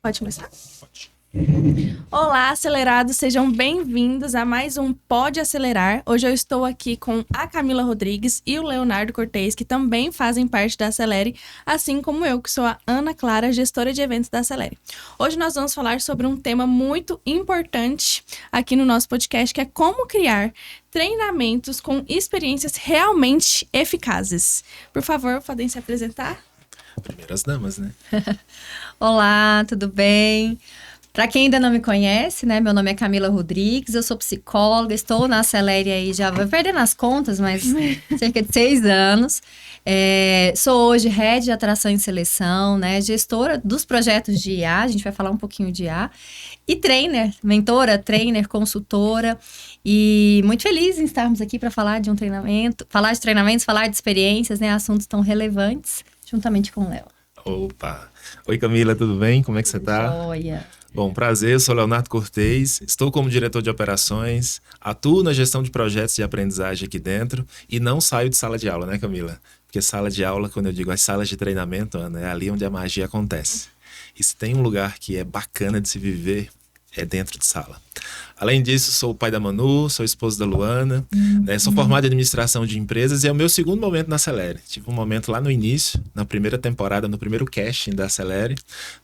Pode começar? Pode. Olá, acelerados, sejam bem-vindos a mais um Pode Acelerar. Hoje eu estou aqui com a Camila Rodrigues e o Leonardo Cortez, que também fazem parte da Acelere, assim como eu, que sou a Ana Clara, gestora de eventos da Acelere. Hoje nós vamos falar sobre um tema muito importante aqui no nosso podcast, que é como criar treinamentos com experiências realmente eficazes. Por favor, podem se apresentar? Primeiras damas, né? Olá, tudo bem? Para quem ainda não me conhece, né? Meu nome é Camila Rodrigues, eu sou psicóloga, estou na Acelere aí já, vou perdendo as contas, mas cerca de 6 anos. Sou hoje Head de Atração e Seleção, né? Gestora dos projetos de IA, a gente vai falar um pouquinho de IA. E trainer, mentora, trainer, consultora. E muito feliz em estarmos aqui para falar de um treinamento, falar de treinamentos, falar de experiências, né? Assuntos tão relevantes, juntamente com o Léo. Opa! Oi, Camila, tudo bem? Como é que você tá? Joia! Bom, prazer, eu sou Leonardo Cortez, estou como diretor de operações, atuo na gestão de projetos de aprendizagem aqui dentro e não saio de sala de aula, né, Camila? Porque sala de aula, quando eu digo as salas de treinamento, Ana, é ali onde a magia acontece. E se tem um lugar que é bacana de se viver, é dentro de sala. Além disso, sou o pai da Manu, sou esposo da Luana, né? Sou formado em administração de empresas e é o meu segundo momento na Acelere. Tive um momento lá no início, na primeira temporada, no primeiro casting da Acelere,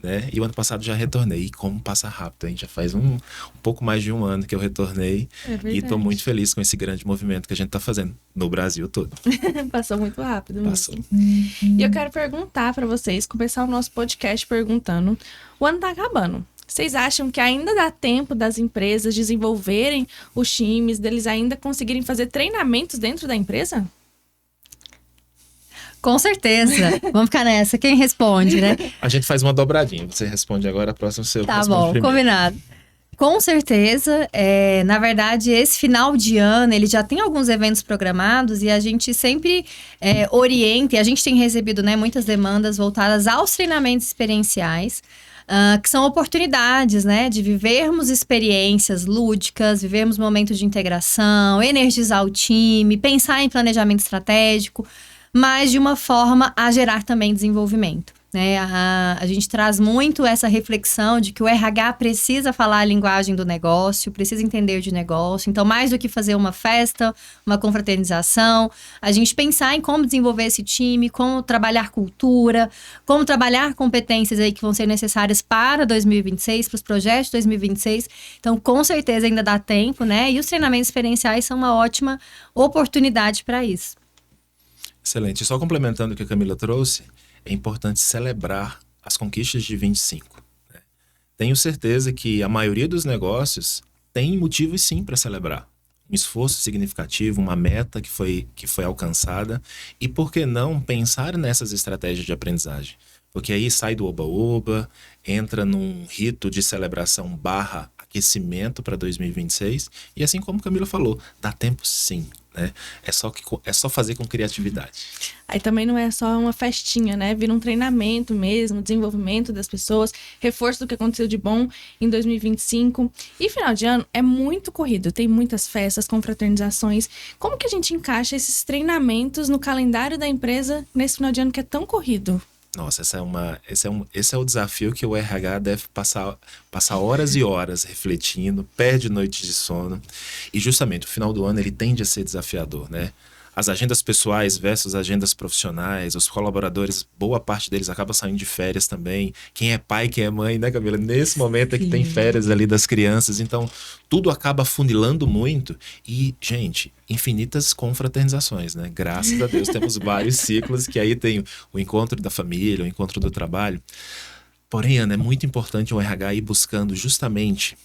né? E o ano passado já retornei. E como passa rápido, hein? Já faz um pouco mais de um ano que eu retornei. E estou muito feliz com esse grande movimento que a gente está fazendo no Brasil todo. Passou muito rápido. Passou. E eu quero perguntar para vocês, começar o nosso podcast perguntando, o ano tá acabando. Vocês acham que ainda dá tempo das empresas desenvolverem os times, deles ainda conseguirem fazer treinamentos dentro da empresa? Com certeza. Vamos ficar nessa. Quem responde, né? A gente faz uma dobradinha. Você responde agora, a próxima você Tá responde bom, primeiro. combinado. Com certeza. Na verdade, esse final de ano, ele já tem alguns eventos programados e a gente sempre orienta, e a gente tem recebido, né, muitas demandas voltadas aos treinamentos experienciais, que são oportunidades, né, de vivermos experiências lúdicas, vivermos momentos de integração, energizar o time, pensar em planejamento estratégico, mas de uma forma a gerar também desenvolvimento. Né? A gente traz muito essa reflexão de que o RH precisa falar a linguagem do negócio, precisa entender de negócio. Então, mais do que fazer uma festa, uma confraternização, a gente pensar em como desenvolver esse time, como trabalhar cultura, como trabalhar competências aí que vão ser necessárias para 2026, para os projetos de 2026. Então, com certeza ainda dá tempo, né? E os treinamentos experienciais são uma ótima oportunidade para isso. Excelente. Só complementando o que a Camila trouxe, é importante celebrar as conquistas de 25. Né? Tenho certeza que a maioria dos negócios tem motivos sim para celebrar. Um esforço significativo, uma meta que foi alcançada. E por que não pensar nessas estratégias de aprendizagem? Porque aí sai do oba-oba, entra num rito de celebração / aquecimento para 2026. E assim como a Camila falou, dá tempo sim. Né? É só fazer com criatividade. Aí também não é só uma festinha, né? Vira um treinamento mesmo, desenvolvimento das pessoas, reforço do que aconteceu de bom em 2025. E final de ano é muito corrido, tem muitas festas, confraternizações. Como que a gente encaixa esses treinamentos no calendário da empresa nesse final de ano que é tão corrido? Nossa, esse é o desafio que o RH deve passar horas e horas refletindo, perde noites de sono. E justamente o final do ano ele tende a ser desafiador, né? As agendas pessoais versus agendas profissionais, os colaboradores, boa parte deles acaba saindo de férias também. Quem é pai, quem é mãe, né, Camila? Nesse momento é que tem férias ali das crianças. Então, tudo acaba funilando muito. E, gente, infinitas confraternizações, né? Graças a Deus temos vários ciclos que aí tem o encontro da família, o encontro do trabalho. Porém, Ana, é muito importante o RH ir buscando justamente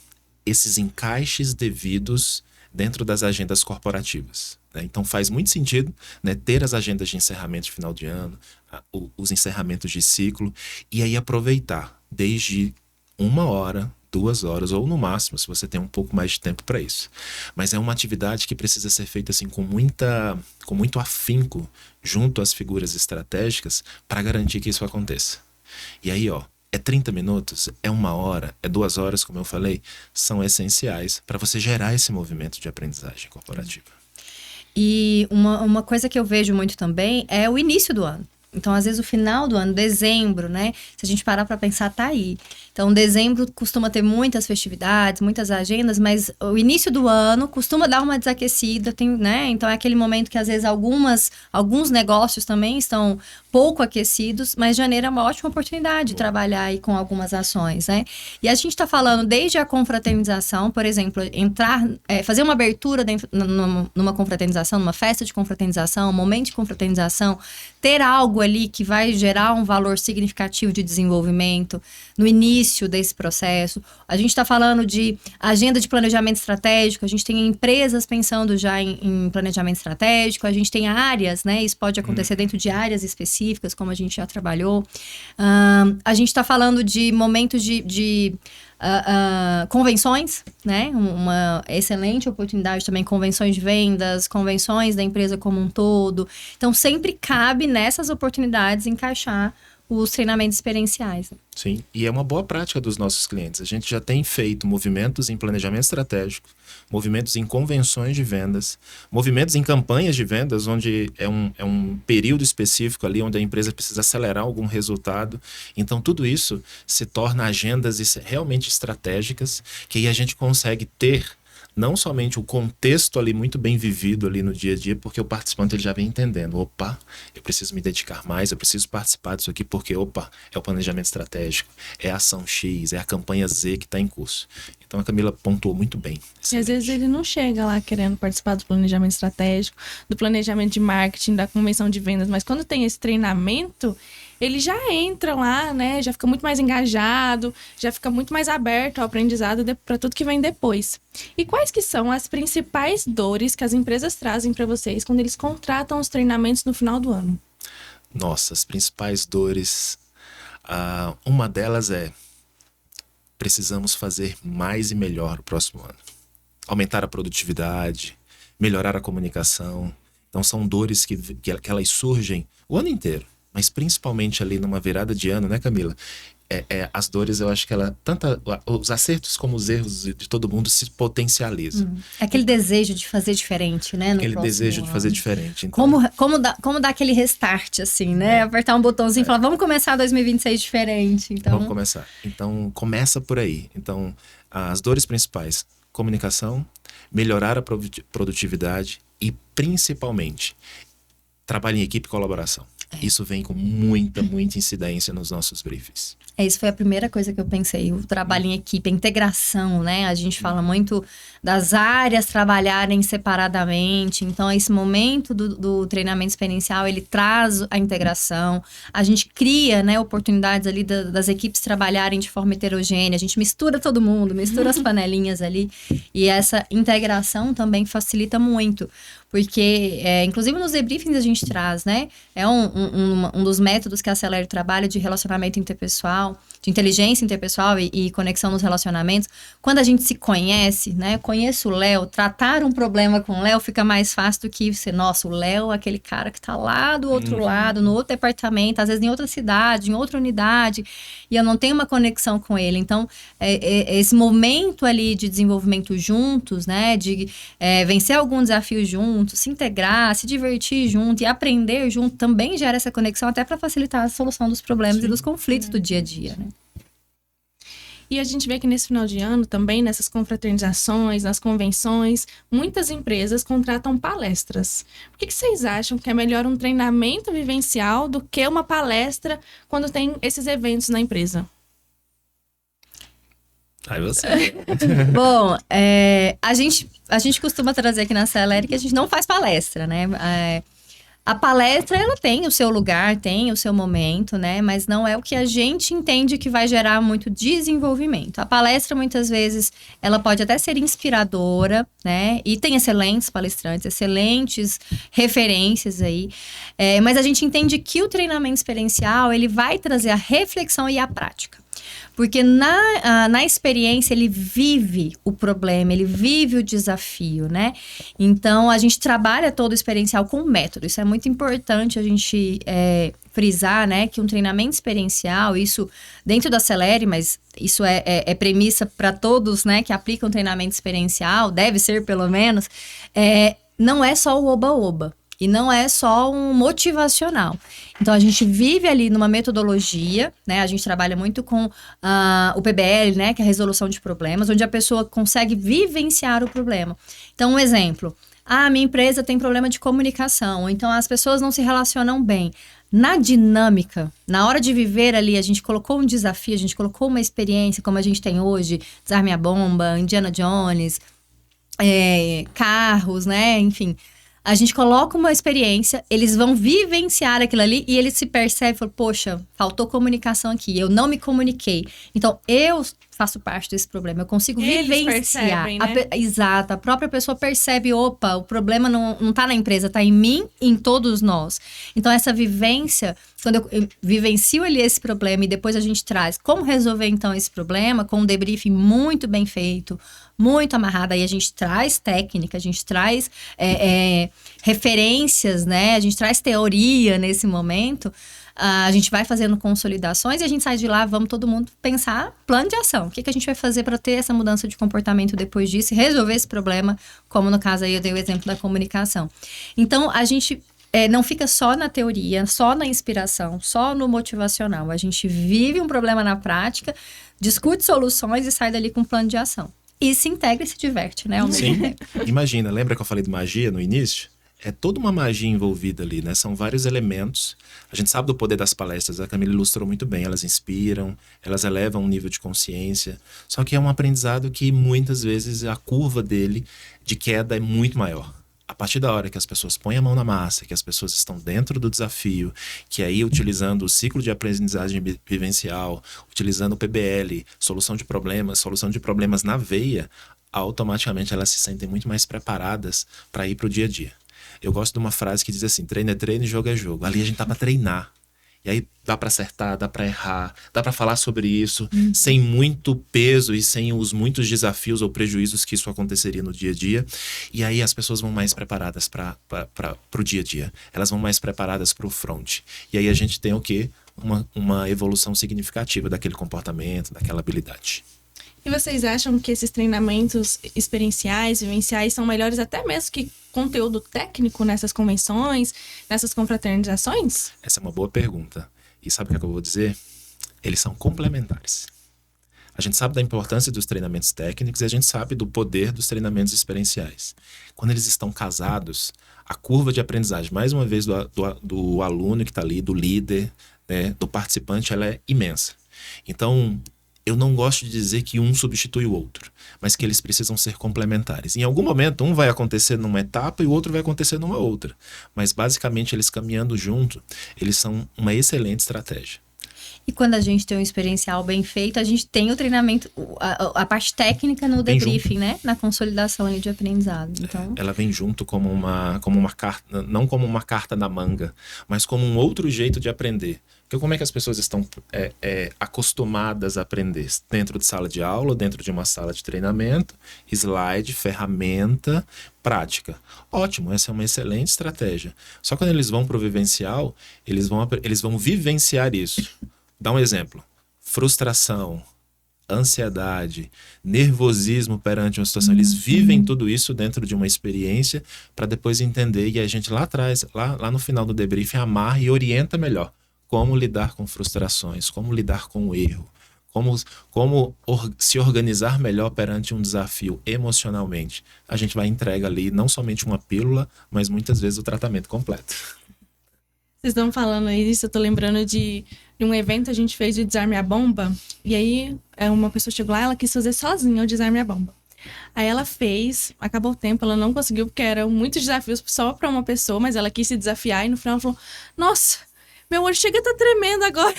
esses encaixes devidos dentro das agendas corporativas. Né? Então faz muito sentido, né, ter as agendas de encerramento de final de ano, os encerramentos de ciclo, e aí aproveitar desde 1 hora, 2 horas, ou no máximo, se você tem um pouco mais de tempo para isso. Mas é uma atividade que precisa ser feita assim, com muito afinco junto às figuras estratégicas para garantir que isso aconteça. E aí, é 30 minutos, é 1 hora, é 2 horas, como eu falei, são essenciais para você gerar esse movimento de aprendizagem corporativa. E uma coisa que eu vejo muito também é o início do ano. Então, às vezes, o final do ano, dezembro, né? Se a gente parar para pensar, tá aí. Então, dezembro costuma ter muitas festividades, muitas agendas, mas o início do ano costuma dar uma desaquecida, né? Então, é aquele momento que, às vezes, alguns negócios também estão pouco aquecidos, mas janeiro é uma ótima oportunidade de trabalhar aí com algumas ações, né? E a gente está falando desde a confraternização, por exemplo, fazer uma abertura numa confraternização, numa festa de confraternização, um momento de confraternização, ter algo ali que vai gerar um valor significativo de desenvolvimento no início desse processo. A gente está falando de agenda de planejamento estratégico, a gente tem empresas pensando já em planejamento estratégico, a gente tem áreas, né? Isso pode acontecer dentro de áreas específicas, como a gente já trabalhou. A gente está falando de momentos de convenções, né? Uma excelente oportunidade também, convenções de vendas, convenções da empresa como um todo. Então, sempre cabe nessas oportunidades encaixar os treinamentos experienciais. Sim, e é uma boa prática dos nossos clientes. A gente já tem feito movimentos em planejamento estratégico, movimentos em convenções de vendas, movimentos em campanhas de vendas, onde é um período específico ali, onde a empresa precisa acelerar algum resultado. Então, tudo isso se torna agendas realmente estratégicas, que aí a gente consegue ter não somente o contexto ali muito bem vivido ali no dia a dia, porque o participante ele já vem entendendo, opa, eu preciso me dedicar mais, eu preciso participar disso aqui, porque, opa, é o planejamento estratégico, é a ação X, é a campanha Z que está em curso. Então a Camila pontuou muito bem. E às vezes ele não chega lá querendo participar do planejamento estratégico, do planejamento de marketing, da convenção de vendas, mas quando tem esse treinamento, ele já entra lá, né? Já fica muito mais engajado, já fica muito mais aberto ao aprendizado para tudo que vem depois. E quais que são as principais dores que as empresas trazem para vocês quando eles contratam os treinamentos no final do ano? Nossa, as principais dores. Uma delas é: precisamos fazer mais e melhor no próximo ano. Aumentar a produtividade, melhorar a comunicação. Então são dores que elas surgem o ano inteiro. Mas principalmente ali numa virada de ano, né, Camila? As dores, eu acho que tanto os acertos como os erros de todo mundo se potencializam. Aquele desejo de fazer diferente, né? Aquele desejo de fazer diferente. Então, como dar aquele restart, assim, né? Apertar um botãozinho e falar, vamos começar 2026 diferente. Então... Vamos começar. Então, começa por aí. Então, as dores principais: comunicação, melhorar a produtividade e, principalmente, trabalho em equipe e colaboração. Isso vem com muita incidência nos nossos briefings. Isso foi a primeira coisa que eu pensei, o trabalho em equipe, a integração, né? A gente fala muito das áreas trabalharem separadamente, então esse momento do treinamento experiencial, ele traz a integração, a gente cria, né, oportunidades ali das equipes trabalharem de forma heterogênea, a gente mistura todo mundo, mistura as panelinhas ali, e essa integração também facilita muito, porque, inclusive nos debriefings a gente traz, né? É um dos métodos que a Acelere trabalha de relacionamento interpessoal, de inteligência interpessoal e conexão nos relacionamentos. Quando a gente se conhece, né? Conheço o Léo, tratar um problema com o Léo fica mais fácil do que você, nossa, o Léo é aquele cara que tá lá do outro lado, no outro departamento, às vezes em outra cidade, em outra unidade, e eu não tenho uma conexão com ele. Então, esse momento ali de desenvolvimento juntos, né? De vencer algum desafio juntos, se integrar, se divertir junto e aprender junto, também gera essa conexão até para facilitar a solução dos problemas e dos conflitos do dia a dia, né? E a gente vê que nesse final de ano também, nessas confraternizações, nas convenções, muitas empresas contratam palestras. Por que vocês acham que é melhor um treinamento vivencial do que uma palestra quando tem esses eventos na empresa? Aí você. Bom, a gente costuma trazer aqui na Acelere que a gente não faz palestra, né? A palestra, ela tem o seu lugar, tem o seu momento, né? Mas não é o que a gente entende que vai gerar muito desenvolvimento. A palestra, muitas vezes, ela pode até ser inspiradora, né? E tem excelentes palestrantes, excelentes referências aí. Mas a gente entende que o treinamento experiencial, ele vai trazer a reflexão e a prática. Porque na experiência ele vive o problema, ele vive o desafio, né? Então, a gente trabalha todo o experiencial com método. Isso é muito importante a gente frisar, né? Que um treinamento experiencial, isso dentro da Acelere, mas isso é premissa para todos, né? Que aplicam treinamento experiencial, deve ser pelo menos, não é só o oba-oba. E não é só um motivacional. Então, a gente vive ali numa metodologia, né? A gente trabalha muito com o PBL, né? Que é a resolução de problemas, onde a pessoa consegue vivenciar o problema. Então, um exemplo. Minha empresa tem problema de comunicação. Ou então, as pessoas não se relacionam bem. Na dinâmica, na hora de viver ali, a gente colocou um desafio, a gente colocou uma experiência, como a gente tem hoje, Desarme a Bomba, Indiana Jones, carros, né? Enfim, a gente coloca uma experiência, eles vão vivenciar aquilo ali e eles se percebem e falam, poxa, faltou comunicação aqui, eu não me comuniquei. Então, eu faço parte desse problema, eu consigo Eles vivenciar. percebem, né? Exato, a própria pessoa percebe, opa, o problema não tá na empresa, tá em mim e em todos nós. Então, essa vivência, quando eu vivencio ali esse problema e depois a gente traz como resolver então esse problema, com um debriefing muito bem feito, muito amarrado, aí a gente traz técnica, a gente traz referências, né? A gente traz teoria nesse momento. A gente vai fazendo consolidações e a gente sai de lá, vamos todo mundo pensar plano de ação. O que a gente vai fazer para ter essa mudança de comportamento depois disso e resolver esse problema, como no caso aí eu dei o exemplo da comunicação. Então, a gente não fica só na teoria, só na inspiração, só no motivacional. A gente vive um problema na prática, discute soluções e sai dali com um plano de ação. E se integra e se diverte, né? Sim, imagina, lembra que eu falei de magia no início? É toda uma magia envolvida ali, né? São vários elementos. A gente sabe do poder das palestras, a Camila ilustrou muito bem. Elas inspiram, elas elevam um nível de consciência. Só que é um aprendizado que muitas vezes a curva dele de queda é muito maior. A partir da hora que as pessoas põem a mão na massa, que as pessoas estão dentro do desafio, que aí utilizando o ciclo de aprendizagem vivencial, utilizando o PBL, solução de problemas na veia, automaticamente elas se sentem muito mais preparadas para ir para o dia a dia. Eu gosto de uma frase que diz assim, treino é treino e jogo é jogo. Ali a gente tá para treinar. E aí dá para acertar, dá para errar, dá para falar sobre isso sem muito peso e sem os muitos desafios ou prejuízos que isso aconteceria no dia a dia. E aí as pessoas vão mais preparadas para o dia a dia. Elas vão mais preparadas para o front. E aí a gente tem o quê? Uma evolução significativa daquele comportamento, daquela habilidade. E vocês acham que esses treinamentos experienciais, vivenciais, são melhores até mesmo que conteúdo técnico nessas convenções, nessas confraternizações? Essa é uma boa pergunta. E sabe o que eu vou dizer? Eles são complementares. A gente sabe da importância dos treinamentos técnicos e a gente sabe do poder dos treinamentos experienciais. Quando eles estão casados, a curva de aprendizagem, mais uma vez, do aluno que está ali, do líder, né, do participante, ela é imensa. Então, eu não gosto de dizer que um substitui o outro, mas que eles precisam ser complementares. Em algum momento, um vai acontecer numa etapa e o outro vai acontecer numa outra. Mas, basicamente, eles caminhando junto, eles são uma excelente estratégia. E quando a gente tem um experiencial bem feito, a gente tem o treinamento, a parte técnica no debriefing, né? Na consolidação ali de aprendizado. Então... Ela vem junto como uma carta, não como uma carta na manga, mas como um outro jeito de aprender. Porque como é que as pessoas estão acostumadas a aprender? Dentro de sala de aula, dentro de uma sala de treinamento, slide, ferramenta, prática. Ótimo, essa é uma excelente estratégia. Só quando eles vão para o vivencial, eles vão vivenciar isso. Dá um exemplo. Frustração, ansiedade, nervosismo perante uma situação. Eles vivem tudo isso dentro de uma experiência para depois entender e a gente lá atrás, lá no final do debriefing, amarra e orienta melhor como lidar com frustrações, como lidar com o erro, como se organizar melhor perante um desafio emocionalmente. A gente vai entregar ali não somente uma pílula, mas muitas vezes o tratamento completo. Vocês estão falando isso, eu tô lembrando de um evento que a gente fez de Desarme a Bomba. E aí, uma pessoa chegou lá, ela quis fazer sozinha o Desarme a Bomba. Aí ela fez, acabou o tempo, ela não conseguiu, porque eram muitos desafios só pra uma pessoa, mas ela quis se desafiar e no final ela falou, nossa, meu olho chega a tá tremendo agora.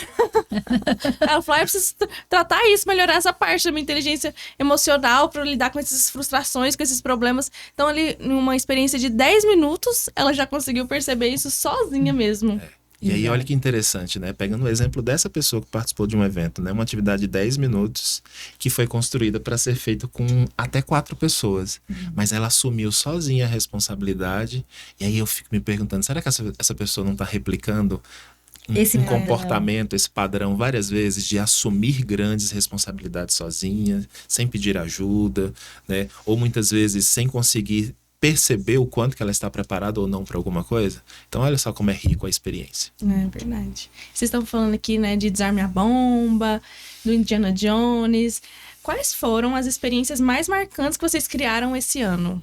Ela falou, eu preciso tratar isso, melhorar essa parte da minha inteligência emocional para lidar com essas frustrações, com esses problemas. Então, ali, numa experiência de 10 minutos, ela já conseguiu perceber isso sozinha mesmo. E aí, olha que interessante, né? Pegando o exemplo dessa pessoa que participou de um evento, né? Uma atividade de 10 minutos que foi construída para ser feita com até 4 pessoas. Mas ela assumiu sozinha a responsabilidade. E aí eu fico me perguntando, será que essa pessoa não está replicando esse comportamento, esse padrão várias vezes de assumir grandes responsabilidades sozinha, sem pedir ajuda, né? Ou muitas vezes sem conseguir perceber o quanto que ela está preparada ou não para alguma coisa. Então, olha só como é rico a experiência. É verdade. Vocês estão falando aqui, né, de Desarme a Bomba, do Indiana Jones. Quais foram as experiências mais marcantes que vocês criaram esse ano?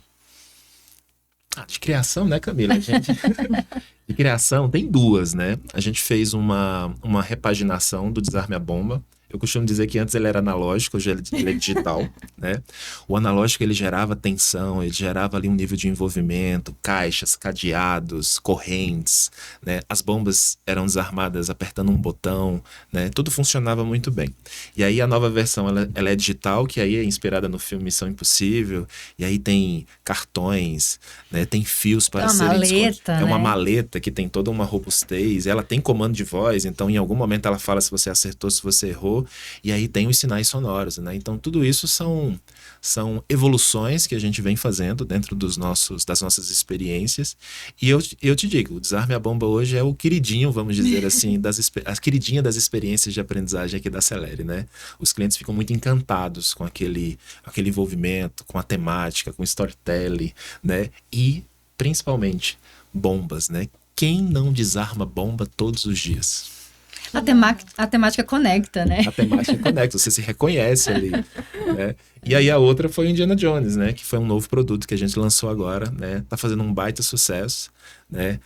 De criação, né, Camila? De criação, tem duas, né? A gente fez uma repaginação do Desarme a Bomba. Eu costumo dizer que antes ele era analógico, hoje ele é digital, né? O analógico, ele gerava tensão, ele gerava ali um nível de envolvimento, caixas, cadeados, correntes, né? As bombas eram desarmadas apertando um botão, né? Tudo funcionava muito bem. E aí a nova versão, ela é digital, que aí é inspirada no filme Missão Impossível, e aí tem cartões, né? Tem fios para serem maleta, é uma né? maleta que tem toda uma robustez, ela tem comando de voz, então em algum momento ela fala se você acertou, se você errou. E aí tem os sinais sonoros, né? Então tudo isso são evoluções que a gente vem fazendo dentro das nossas experiências. E eu te digo, o Desarme a Bomba hoje é o queridinho, vamos dizer assim, a queridinha das experiências de aprendizagem aqui da Celere, né? Os clientes ficam muito encantados com aquele envolvimento, com a temática, com o storytelling, né? E principalmente bombas, né? Quem não desarma bomba todos os dias? A temática conecta, né? A temática conecta, você se reconhece ali, né? E aí a outra foi o Indiana Jones, né? Que foi um novo produto que a gente lançou agora, né? Tá fazendo um baita sucesso, né?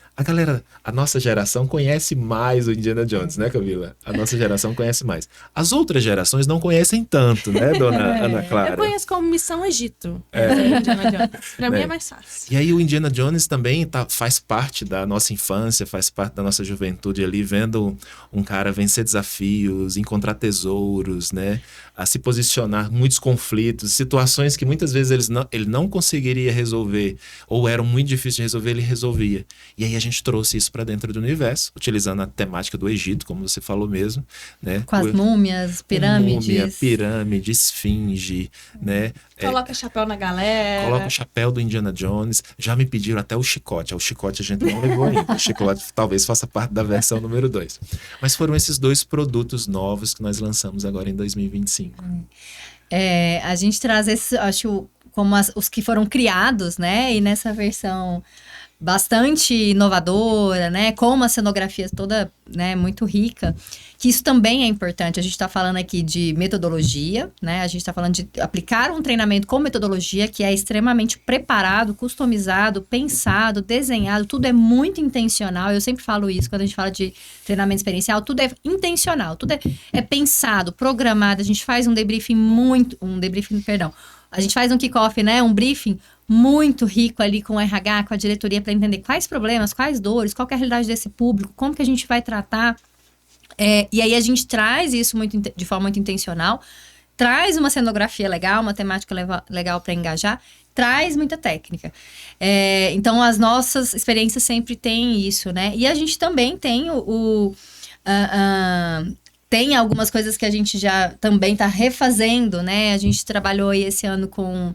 A nossa geração conhece mais o Indiana Jones, né, Camila? A nossa geração conhece mais. As outras gerações não conhecem tanto, né, dona Ana Clara? Eu conheço como Missão Egito. Indiana Jones. Pra mim é mais fácil. E aí o Indiana Jones também faz parte da nossa infância, faz parte da nossa juventude ali, vendo um cara vencer desafios, encontrar tesouros, né? A se posicionar, muitos conflitos, situações que muitas vezes ele não conseguiria resolver, ou eram muito difíceis de resolver, ele resolvia. E aí a gente trouxe isso para dentro do universo, utilizando a temática do Egito, como você falou mesmo, né? Com as múmias, pirâmides. Múmia, pirâmide, esfinge, né? Coloca chapéu na galera. Coloca o chapéu do Indiana Jones. Já me pediram até o chicote. O chicote a gente não levou ainda. O chicote talvez faça parte da versão número 2. Mas foram esses dois produtos novos que nós lançamos agora em 2025. A gente traz esses, acho, como os que foram criados, né? E nessa versão bastante inovadora, né? Com uma cenografia toda, né, muito rica, que isso também é importante. A gente está falando aqui de metodologia, né? A gente está falando de aplicar um treinamento com metodologia que é extremamente preparado, customizado, pensado, desenhado, tudo é muito intencional. Eu sempre falo isso quando a gente fala de treinamento experiencial, tudo é intencional, tudo é pensado, programado. A gente faz um debriefing, a gente faz um kickoff, né? Um briefing muito rico ali com o RH, com a diretoria, para entender quais problemas, quais dores, qual que é a realidade desse público, como que a gente vai tratar. E aí a gente traz isso de forma muito intencional, traz uma cenografia legal, uma temática legal para engajar, traz muita técnica. Então as nossas experiências sempre têm isso, né? E a gente também tem tem algumas coisas que a gente já também está refazendo, né? A gente trabalhou aí esse ano com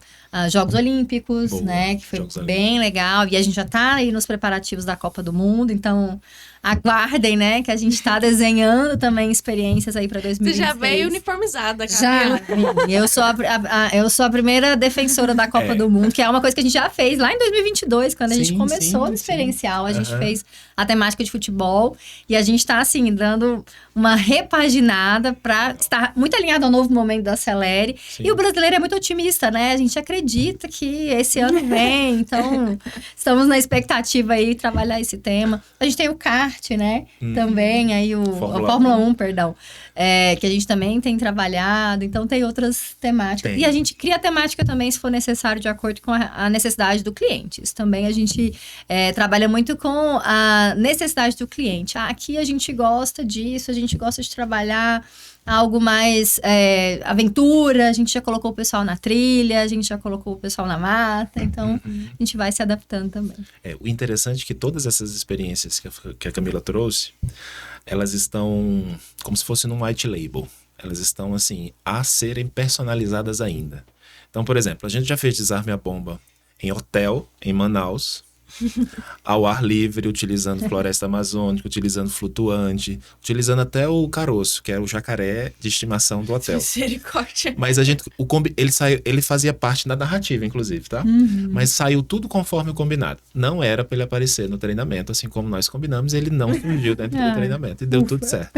Jogos Olímpicos, Boa, né? Que foi Jogos bem legal. E a gente já está aí nos preparativos da Copa do Mundo. Então, aguardem, né? Que a gente está desenhando também experiências aí para 2026. Você já veio uniformizada, Já, Camila. eu sou a primeira defensora da Copa do Mundo, que é uma coisa que a gente já fez lá em 2022, quando a gente começou no experiencial. A gente fez a temática de futebol e a gente está, assim, dando uma repaginada para estar muito alinhado ao novo momento da Celere. Sim. E o brasileiro é muito otimista, né? A gente acredita que esse ano vem, então estamos na expectativa aí de trabalhar esse tema. A gente tem o kart, né? Também, aí a Fórmula 1, perdão. Que a gente também tem trabalhado, então tem outras temáticas. E a gente cria temática também, se for necessário, de acordo com a necessidade do cliente. Isso também a gente trabalha muito com a necessidade do cliente. Aqui a gente gosta disso, a gente gosta de trabalhar algo mais aventura, a gente já colocou o pessoal na trilha, a gente já colocou o pessoal na mata, então a gente vai se adaptando também. O interessante é que todas essas experiências que a Camila trouxe, elas estão como se fosse num white label. Elas estão, assim, a serem personalizadas ainda. Então, por exemplo, a gente já fez Desarme a Bomba em hotel, em Manaus, ao ar livre, utilizando floresta amazônica, utilizando flutuante, utilizando até o caroço, que é o jacaré de estimação do hotel. Misericórdia. Mas ele fazia parte da narrativa, inclusive, tá? Mas saiu tudo conforme o combinado. Não era para ele aparecer no treinamento, assim como nós combinamos, ele não surgiu dentro do treinamento e deu tudo certo.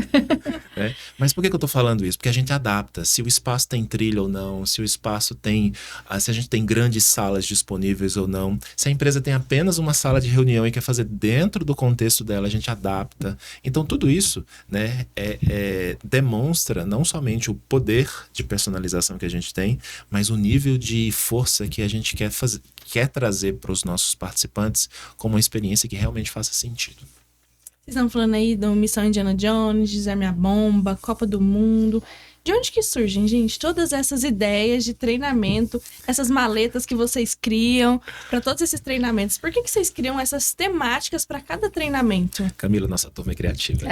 Né? Mas por que eu tô falando isso? Porque a gente adapta. Se o espaço tem trilha ou não, se o espaço tem... Se a gente tem grandes salas disponíveis ou não. Se a empresa tem apenas uma sala de reunião e quer fazer dentro do contexto dela, a gente adapta. Então, tudo isso, né, demonstra não somente o poder de personalização que a gente tem, mas o nível de força que a gente quer trazer para os nossos participantes como uma experiência que realmente faça sentido. Vocês estão falando aí do Missão Indiana Jones, Desarme a Bomba, Copa do Mundo. De onde que surgem, gente, todas essas ideias de treinamento, essas maletas que vocês criam para todos esses treinamentos? Por que vocês criam essas temáticas para cada treinamento? Camila, nossa turma é criativa.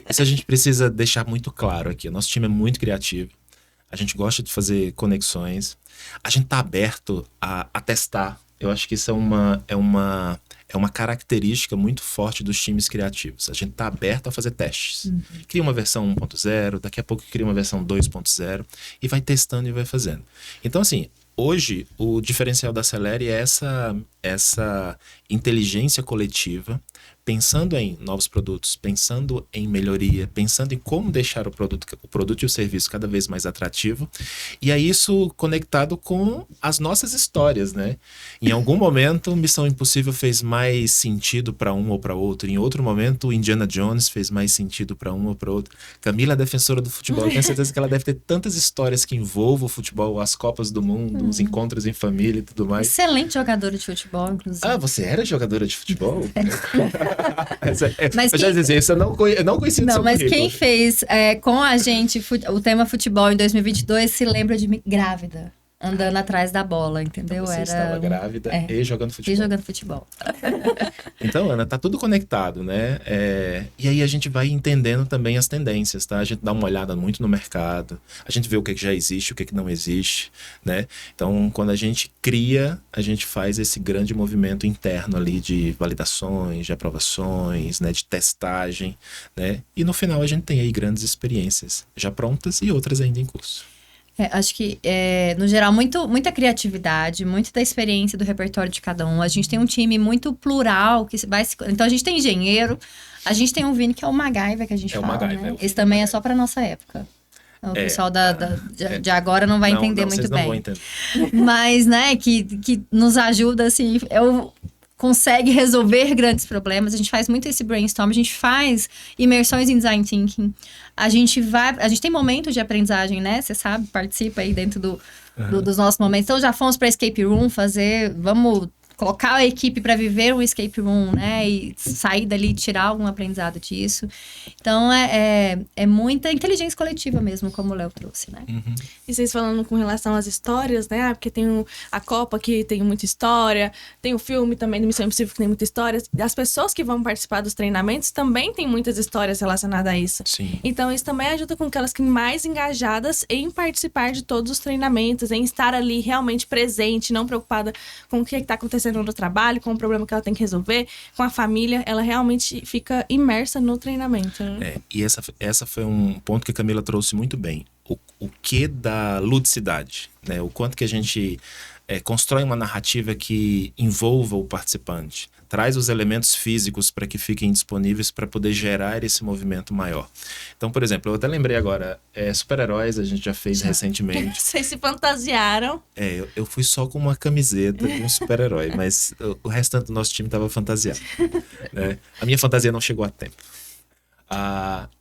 Isso a gente precisa deixar muito claro aqui. O nosso time é muito criativo. A gente gosta de fazer conexões. A gente está aberto a testar. Eu acho que isso é uma característica muito forte dos times criativos. A gente está aberto a fazer testes. Cria uma versão 1.0, daqui a pouco cria uma versão 2.0 e vai testando e vai fazendo. Então, assim, hoje o diferencial da Acelere é essa inteligência coletiva, pensando em novos produtos, pensando em melhoria, pensando em como deixar o produto e o serviço cada vez mais atrativo. E é isso conectado com as nossas histórias, né? Em algum momento, Missão Impossível fez mais sentido para um ou para outro. Em outro momento, Indiana Jones fez mais sentido para um ou para outro. Camila é defensora do futebol. Eu tenho certeza que ela deve ter tantas histórias que envolvam o futebol, as Copas do Mundo, os encontros em família e tudo mais. Excelente jogadora de futebol, inclusive. Ah, você era jogadora de futebol? Mas eu já dizia isso, eu não conhecia do seu mas currículo. quem fez com a gente o tema futebol em 2022 se lembra de mim grávida, andando atrás da bola, entendeu? Então você estava grávida e jogando futebol. E jogando futebol. Então, Ana, tá tudo conectado, né? E aí a gente vai entendendo também as tendências, tá? A gente dá uma olhada muito no mercado, a gente vê o que já existe, o que não existe, né? Então, quando a gente cria, a gente faz esse grande movimento interno ali de validações, de aprovações, né? De testagem, né? E no final a gente tem aí grandes experiências já prontas e outras ainda em curso. Acho que, no geral, muita criatividade, muito da experiência do repertório de cada um. A gente tem um time muito plural, então a gente tem engenheiro, a gente tem um Vini que é o MacGyver que a gente fala, MacGyver, né? Esse também é só para nossa época. O pessoal de agora não vai entender muito vocês bem. Não vão entender. Mas, né, que nos ajuda, assim, consegue resolver grandes problemas. A gente faz muito esse brainstorm, a gente faz imersões em design thinking. A gente tem momentos de aprendizagem, né? Você sabe, participa aí dentro dos nossos momentos. Então, já fomos para escape room vamos colocar a equipe para viver um escape room, né? E sair dali, tirar algum aprendizado disso. Então, é muita inteligência coletiva mesmo, como o Léo trouxe, né? E vocês falando com relação às histórias, né? Porque tem a Copa que tem muita história, tem o filme também do Missão Impossível que tem muita história. As pessoas que vão participar dos treinamentos também têm muitas histórias relacionadas a isso. Sim. Então, isso também ajuda com que elas fiquem mais engajadas em participar de todos os treinamentos, em estar ali realmente presente, não preocupada com o que está acontecendo no trabalho, com o problema que ela tem que resolver, com a família. Ela realmente fica imersa no treinamento. Né? E essa foi um ponto que a Camila trouxe muito bem. O que da ludicidade, né? O quanto que a gente constrói uma narrativa que envolva o participante, traz os elementos físicos para que fiquem disponíveis para poder gerar esse movimento maior. Então, por exemplo, eu até lembrei agora, super-heróis a gente já fez recentemente. Vocês se fantasiaram. Eu fui só com uma camiseta de um super-herói, mas o restante do nosso time estava fantasiado. Né? A minha fantasia não chegou a tempo.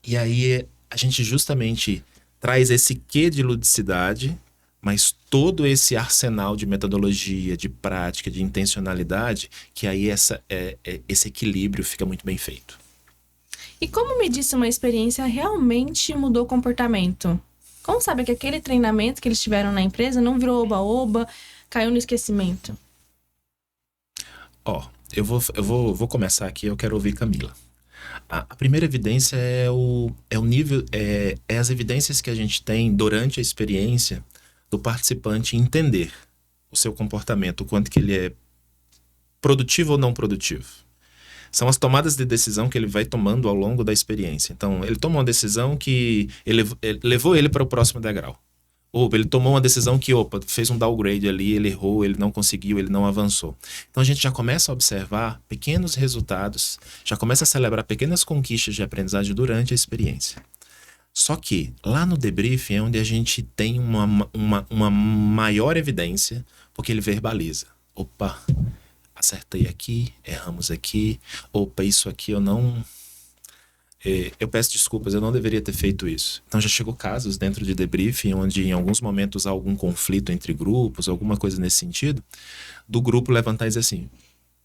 E aí a gente justamente traz esse quê de ludicidade, mas todo esse arsenal de metodologia, de prática, de intencionalidade, que aí esse equilíbrio fica muito bem feito. E como medir se uma experiência realmente mudou o comportamento? Como sabe que aquele treinamento que eles tiveram na empresa não virou oba-oba, caiu no esquecimento? Eu vou começar aqui, eu quero ouvir Camila. A primeira evidência é o nível, as evidências que a gente tem durante a experiência do participante entender o seu comportamento, o quanto que ele é produtivo ou não produtivo? São as tomadas de decisão que ele vai tomando ao longo da experiência. Então, ele tomou uma decisão que levou ele para o próximo degrau. Ou ele tomou uma decisão que, fez um downgrade ali, ele errou, ele não conseguiu, ele não avançou. Então, a gente já começa a observar pequenos resultados, já começa a celebrar pequenas conquistas de aprendizagem durante a experiência. Só que, lá no debriefing é onde a gente tem uma maior evidência, porque ele verbaliza. Opa, acertei aqui, erramos aqui. Opa, isso aqui eu não... eu peço desculpas, eu não deveria ter feito isso. Então já chegou casos dentro de debriefing onde em alguns momentos há algum conflito entre grupos, alguma coisa nesse sentido, do grupo levantar e dizer assim,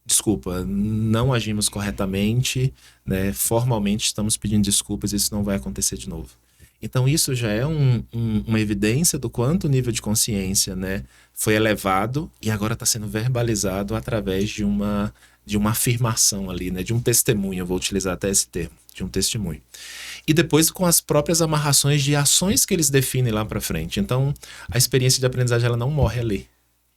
desculpa, não agimos corretamente, né? Formalmente estamos pedindo desculpas, isso não vai acontecer de novo. Então isso já é uma evidência do quanto o nível de consciência, né, foi elevado e agora está sendo verbalizado através de uma afirmação ali, né, de um testemunho, eu vou utilizar até esse termo, de um testemunho. E depois com as próprias amarrações de ações que eles definem lá para frente. Então a experiência de aprendizagem ela não morre ali.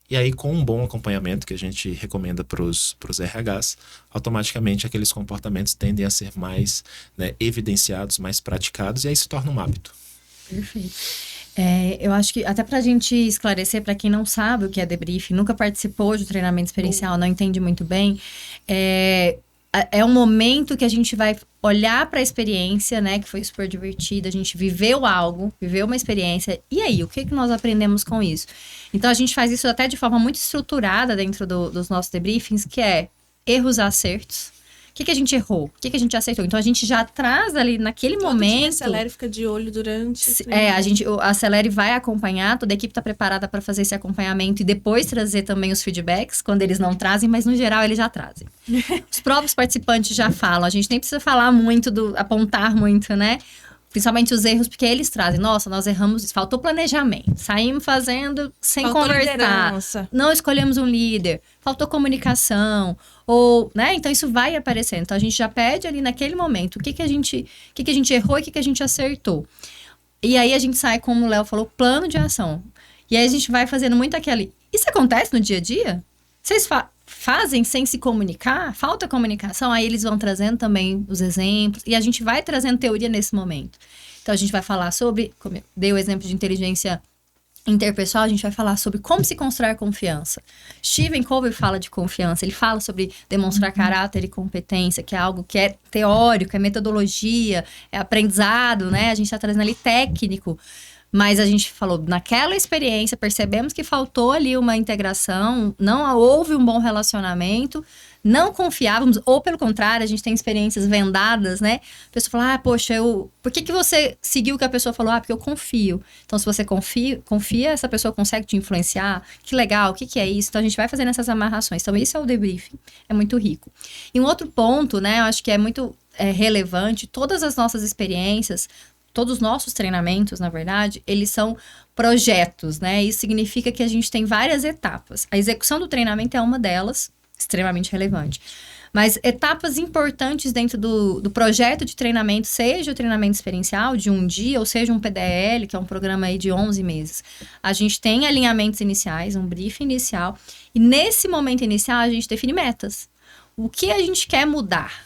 E aí, com um bom acompanhamento que a gente recomenda para os RHs, automaticamente aqueles comportamentos tendem a ser mais, né, evidenciados, mais praticados, e aí se torna um hábito. Perfeito. Eu acho que, até para a gente esclarecer, para quem não sabe o que é debriefing, nunca participou de treinamento experiencial, não entende muito bem, é um momento que a gente vai olhar para a experiência, né, que foi super divertida, a gente viveu algo, viveu uma experiência, e aí, o que nós aprendemos com isso? Então, a gente faz isso até de forma muito estruturada dentro dos nossos debriefings, que é erros, acertos. O que a gente errou? O que a gente acertou? Então, a gente já traz ali naquele momento... A Acelere fica de olho durante... A Acelere vai acompanhar, toda a equipe está preparada para fazer esse acompanhamento e depois trazer também os feedbacks, quando eles não trazem, mas no geral eles já trazem. Os próprios participantes já falam, a gente nem precisa falar muito, apontar muito, né? Principalmente os erros, porque eles trazem. Nossa, nós erramos, faltou planejamento. Saímos fazendo sem faltou conversar. Liderança. Não escolhemos um líder. Faltou comunicação. Ou, né? Então, isso vai aparecendo. Então, a gente já pede ali naquele momento o que a gente errou e o que a gente acertou. E aí, a gente sai, como o Léo falou, plano de ação. E aí, a gente vai fazendo muito aquele... Isso acontece no dia a dia? Vocês fazem sem se comunicar? Falta comunicação? Aí eles vão trazendo também os exemplos. E a gente vai trazendo teoria nesse momento. Então, a gente vai falar sobre... Como eu dei o exemplo de inteligência interpessoal, a gente vai falar sobre como se constrói a confiança. Stephen Covey fala de confiança. Ele fala sobre demonstrar caráter e competência, que é algo que é teórico, é metodologia, é aprendizado, né? A gente está trazendo ali técnico. Mas a gente falou, naquela experiência, percebemos que faltou ali uma integração, não houve um bom relacionamento, não confiávamos, ou pelo contrário, a gente tem experiências vendadas, né? A pessoa fala, poxa, por que você seguiu o que a pessoa falou? Porque eu confio. Então, se você confia, essa pessoa consegue te influenciar. Que legal, o que é isso? Então, a gente vai fazendo essas amarrações. Então, esse é o debriefing, é muito rico. E um outro ponto, né, eu acho que é muito relevante, todas as nossas experiências, todos os nossos treinamentos, na verdade, eles são projetos, né? Isso significa que a gente tem várias etapas. A execução do treinamento é uma delas, extremamente relevante. Mas etapas importantes dentro do projeto de treinamento, seja o treinamento experiencial de um dia, ou seja um PDL, que é um programa aí de 11 meses. A gente tem alinhamentos iniciais, um briefing inicial, e nesse momento inicial a gente define metas. O que a gente quer mudar?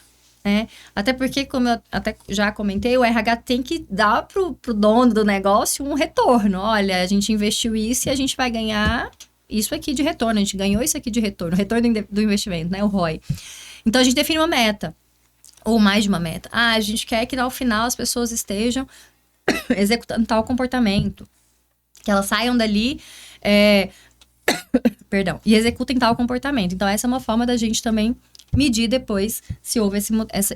Até porque, como eu até já comentei, o RH tem que dar pro dono do negócio um retorno. Olha, a gente investiu isso e a gente vai ganhar isso aqui de retorno. A gente ganhou isso aqui de retorno. O retorno do investimento, né? O ROI. Então, a gente define uma meta. Ou mais de uma meta. A gente quer que ao final as pessoas estejam executando tal comportamento. Que elas saiam dali... Perdão. E executem tal comportamento. Então, essa é uma forma da gente também medir depois se houve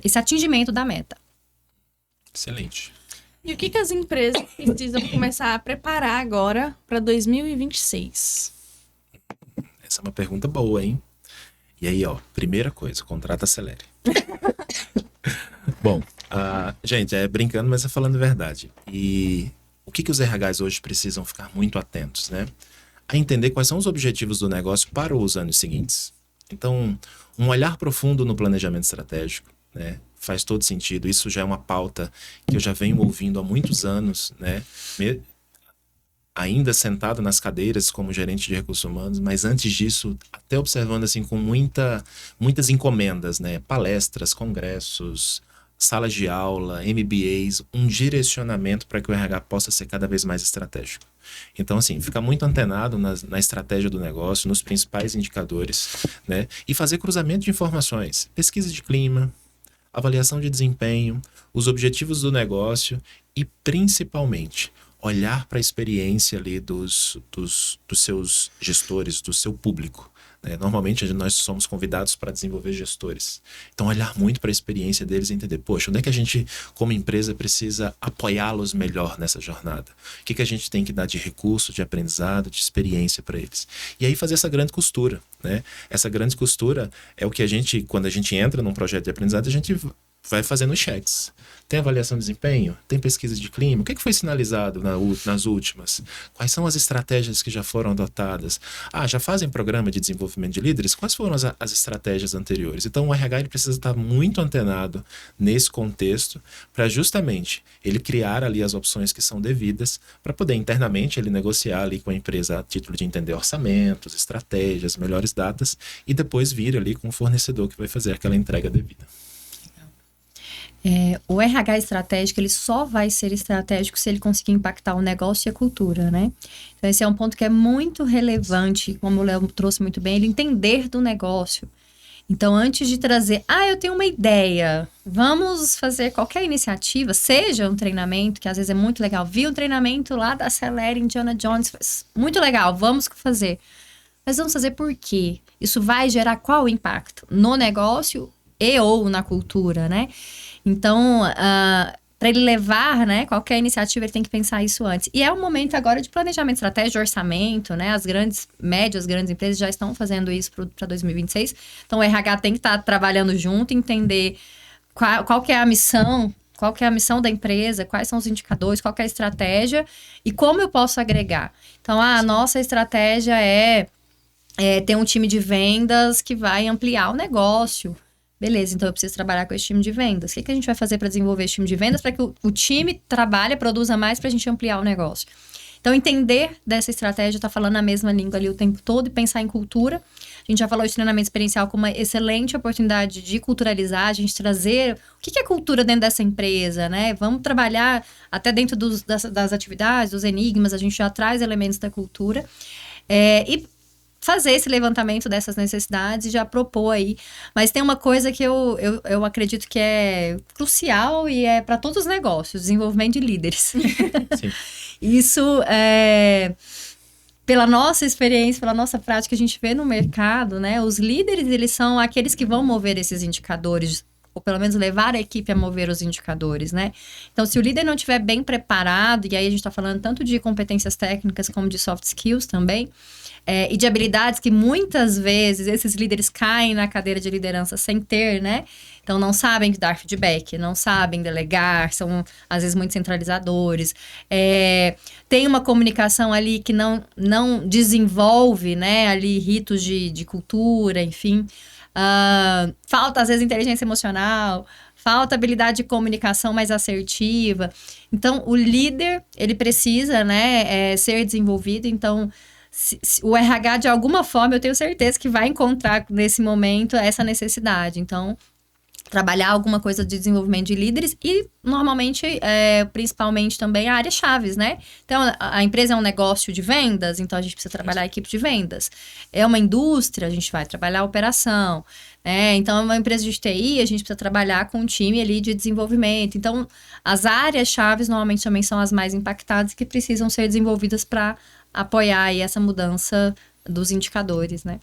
esse atingimento da meta. Excelente. E o que as empresas precisam começar a preparar agora para 2026? Essa é uma pergunta boa, hein? E aí, primeira coisa, contrato Acelere. Bom, gente, brincando, mas falando a verdade. E o que os RHs hoje precisam ficar muito atentos, né? A entender quais são os objetivos do negócio para os anos seguintes. Então, um olhar profundo no planejamento estratégico, né, faz todo sentido. Isso já é uma pauta que eu já venho ouvindo há muitos anos, né? ainda sentado nas cadeiras como gerente de recursos humanos, mas antes disso, até observando assim com muitas encomendas, né? Palestras, congressos, salas de aula, MBAs, um direcionamento para que o RH possa ser cada vez mais estratégico. Então, assim, ficar muito antenado na estratégia do negócio, nos principais indicadores, né? E fazer cruzamento de informações, pesquisa de clima, avaliação de desempenho, os objetivos do negócio e, principalmente, olhar para a experiência ali dos seus gestores, do seu público. Né? Normalmente, nós somos convidados para desenvolver gestores. Então, olhar muito para a experiência deles e entender, poxa, onde é que a gente, como empresa, precisa apoiá-los melhor nessa jornada? O que a gente tem que dar de recurso, de aprendizado, de experiência para eles? E aí, fazer essa grande costura. Né? Essa grande costura é o que quando a gente entra num projeto de aprendizado, a gente vai fazendo os cheques. Tem avaliação de desempenho? Tem pesquisa de clima? O que foi sinalizado nas últimas? Quais são as estratégias que já foram adotadas? Já fazem programa de desenvolvimento de líderes? Quais foram as estratégias anteriores? Então, o RH ele precisa estar muito antenado nesse contexto para justamente ele criar ali as opções que são devidas para poder internamente ele negociar ali com a empresa a título de entender orçamentos, estratégias, melhores datas e depois vir ali com o fornecedor que vai fazer aquela entrega devida. O RH estratégico, ele só vai ser estratégico se ele conseguir impactar o negócio e a cultura, né? Então, esse é um ponto que é muito relevante, como o Léo trouxe muito bem, ele entender do negócio. Então, antes de trazer, eu tenho uma ideia, vamos fazer qualquer iniciativa, seja um treinamento, que às vezes é muito legal, vi um treinamento lá da Acelere Indiana Jones, muito legal, vamos fazer. Mas vamos fazer por quê? Isso vai gerar qual impacto? No negócio e ou na cultura, né? Então, para ele levar, né, qualquer iniciativa, ele tem que pensar isso antes. E é um momento agora de planejamento estratégico, de orçamento, né? As grandes empresas já estão fazendo isso para 2026. Então, o RH tem que estar trabalhando junto, entender qual que é a missão, qual que é a missão da empresa, quais são os indicadores, qual que é a estratégia e como eu posso agregar. Então, a nossa estratégia é ter um time de vendas que vai ampliar o negócio. Beleza, então eu preciso trabalhar com esse time de vendas. O que a gente vai fazer para desenvolver esse time de vendas para que o time trabalhe, produza mais para a gente ampliar o negócio? Então, entender dessa estratégia, tá falando a mesma língua ali o tempo todo e pensar em cultura. A gente já falou de treinamento experiencial como uma excelente oportunidade de culturalizar, a gente trazer o que é cultura dentro dessa empresa, né? Vamos trabalhar até dentro das atividades, dos enigmas, a gente já traz elementos da cultura. E fazer esse levantamento dessas necessidades e já propor aí. Mas tem uma coisa que eu acredito que é crucial e é para todos os negócios, desenvolvimento de líderes. Sim. Isso, pela nossa experiência, pela nossa prática, a gente vê no mercado, né? Os líderes, eles são aqueles que vão mover esses indicadores, ou pelo menos levar a equipe a mover os indicadores, né? Então, se o líder não estiver bem preparado, e aí a gente está falando tanto de competências técnicas como de soft skills também, e de habilidades que muitas vezes esses líderes caem na cadeira de liderança sem ter, né? Então, não sabem dar feedback, não sabem delegar, são, às vezes, muito centralizadores. Tem uma comunicação ali que não desenvolve, né? Ali, ritos de cultura, enfim. Falta, às vezes, inteligência emocional, falta habilidade de comunicação mais assertiva. Então, o líder, ele precisa, né, ser desenvolvido. Então, o RH, de alguma forma, eu tenho certeza que vai encontrar, nesse momento, essa necessidade. Então, trabalhar alguma coisa de desenvolvimento de líderes e, normalmente, principalmente também, a área chaves, né? Então, a empresa é um negócio de vendas, então a gente precisa trabalhar a equipe de vendas. É uma indústria, a gente vai trabalhar a operação. Então, é uma empresa de TI, a gente precisa trabalhar com um time ali de desenvolvimento. Então, as áreas chaves, normalmente, também são as mais impactadas que precisam ser desenvolvidas para apoiar aí essa mudança dos indicadores, né?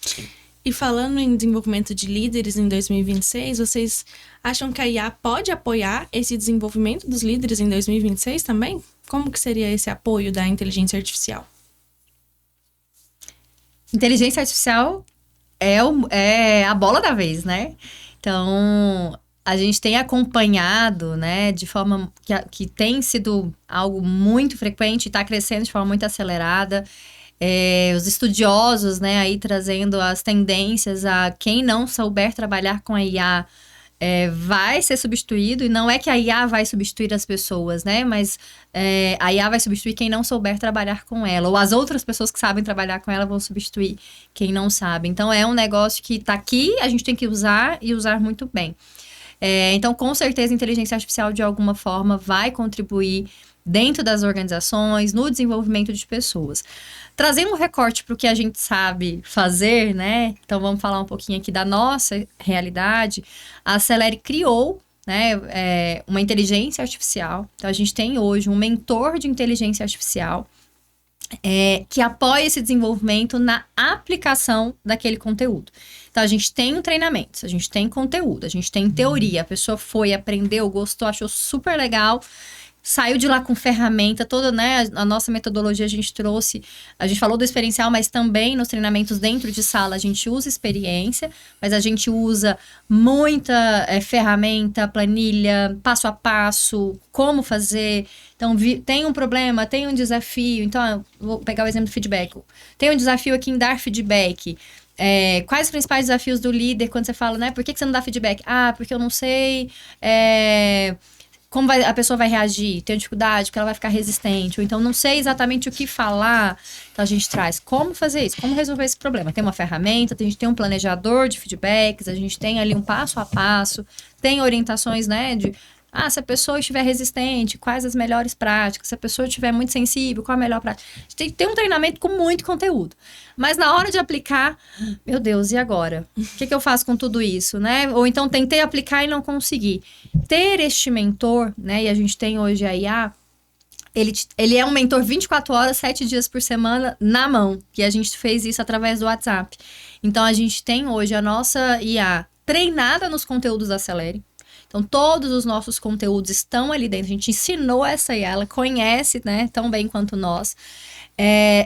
Sim. E falando em desenvolvimento de líderes em 2026, vocês acham que a IA pode apoiar esse desenvolvimento dos líderes em 2026 também? Como que seria esse apoio da inteligência artificial? Inteligência artificial é a bola da vez, né? Então, a gente tem acompanhado, né, de forma que tem sido algo muito frequente e está crescendo de forma muito acelerada. Os estudiosos, né, aí trazendo as tendências a quem não souber trabalhar com a IA, vai ser substituído, e não é que a IA vai substituir as pessoas, né? Mas a IA vai substituir quem não souber trabalhar com ela, ou as outras pessoas que sabem trabalhar com ela vão substituir quem não sabe. Então, é um negócio que tá aqui, a gente tem que usar e usar muito bem. Então, com certeza, a inteligência artificial, de alguma forma, vai contribuir dentro das organizações, no desenvolvimento de pessoas. Trazendo um recorte para o que a gente sabe fazer, né? Então, vamos falar um pouquinho aqui da nossa realidade. A Acelere criou, né, uma inteligência artificial. Então, a gente tem hoje um mentor de inteligência artificial que apoia esse desenvolvimento na aplicação daquele conteúdo. Então, a gente tem um treinamento, a gente tem conteúdo, a gente tem teoria. A pessoa foi, aprendeu, gostou, achou super legal, saiu de lá com ferramenta toda, né? A nossa metodologia a gente trouxe, a gente falou do experiencial, mas também nos treinamentos dentro de sala a gente usa experiência, mas a gente usa muita ferramenta, planilha, passo a passo, como fazer. Então, tem um problema, tem um desafio. Então, vou pegar o exemplo do feedback. Tem um desafio aqui em dar feedback. Quais os principais desafios do líder quando você fala, né? Por que você não dá feedback? Porque eu não sei como a pessoa vai reagir, tenho dificuldade, porque ela vai ficar resistente, ou então não sei exatamente o que falar. Então, a gente traz como fazer isso, como resolver esse problema. Tem uma ferramenta, a gente tem um planejador de feedbacks, a gente tem ali um passo a passo, tem orientações, né, se a pessoa estiver resistente, quais as melhores práticas? Se a pessoa estiver muito sensível, qual a melhor prática? A gente tem que ter um treinamento com muito conteúdo. Mas na hora de aplicar, meu Deus, e agora? O que eu faço com tudo isso, né? Ou então tentei aplicar e não consegui. Ter este mentor, né? E a gente tem hoje a IA, ele é um mentor 24 horas, 7 dias por semana na mão. E a gente fez isso através do WhatsApp. Então, a gente tem hoje a nossa IA treinada nos conteúdos da Acelere. Então, todos os nossos conteúdos estão ali dentro. A gente ensinou essa IA, ela conhece, né, tão bem quanto nós.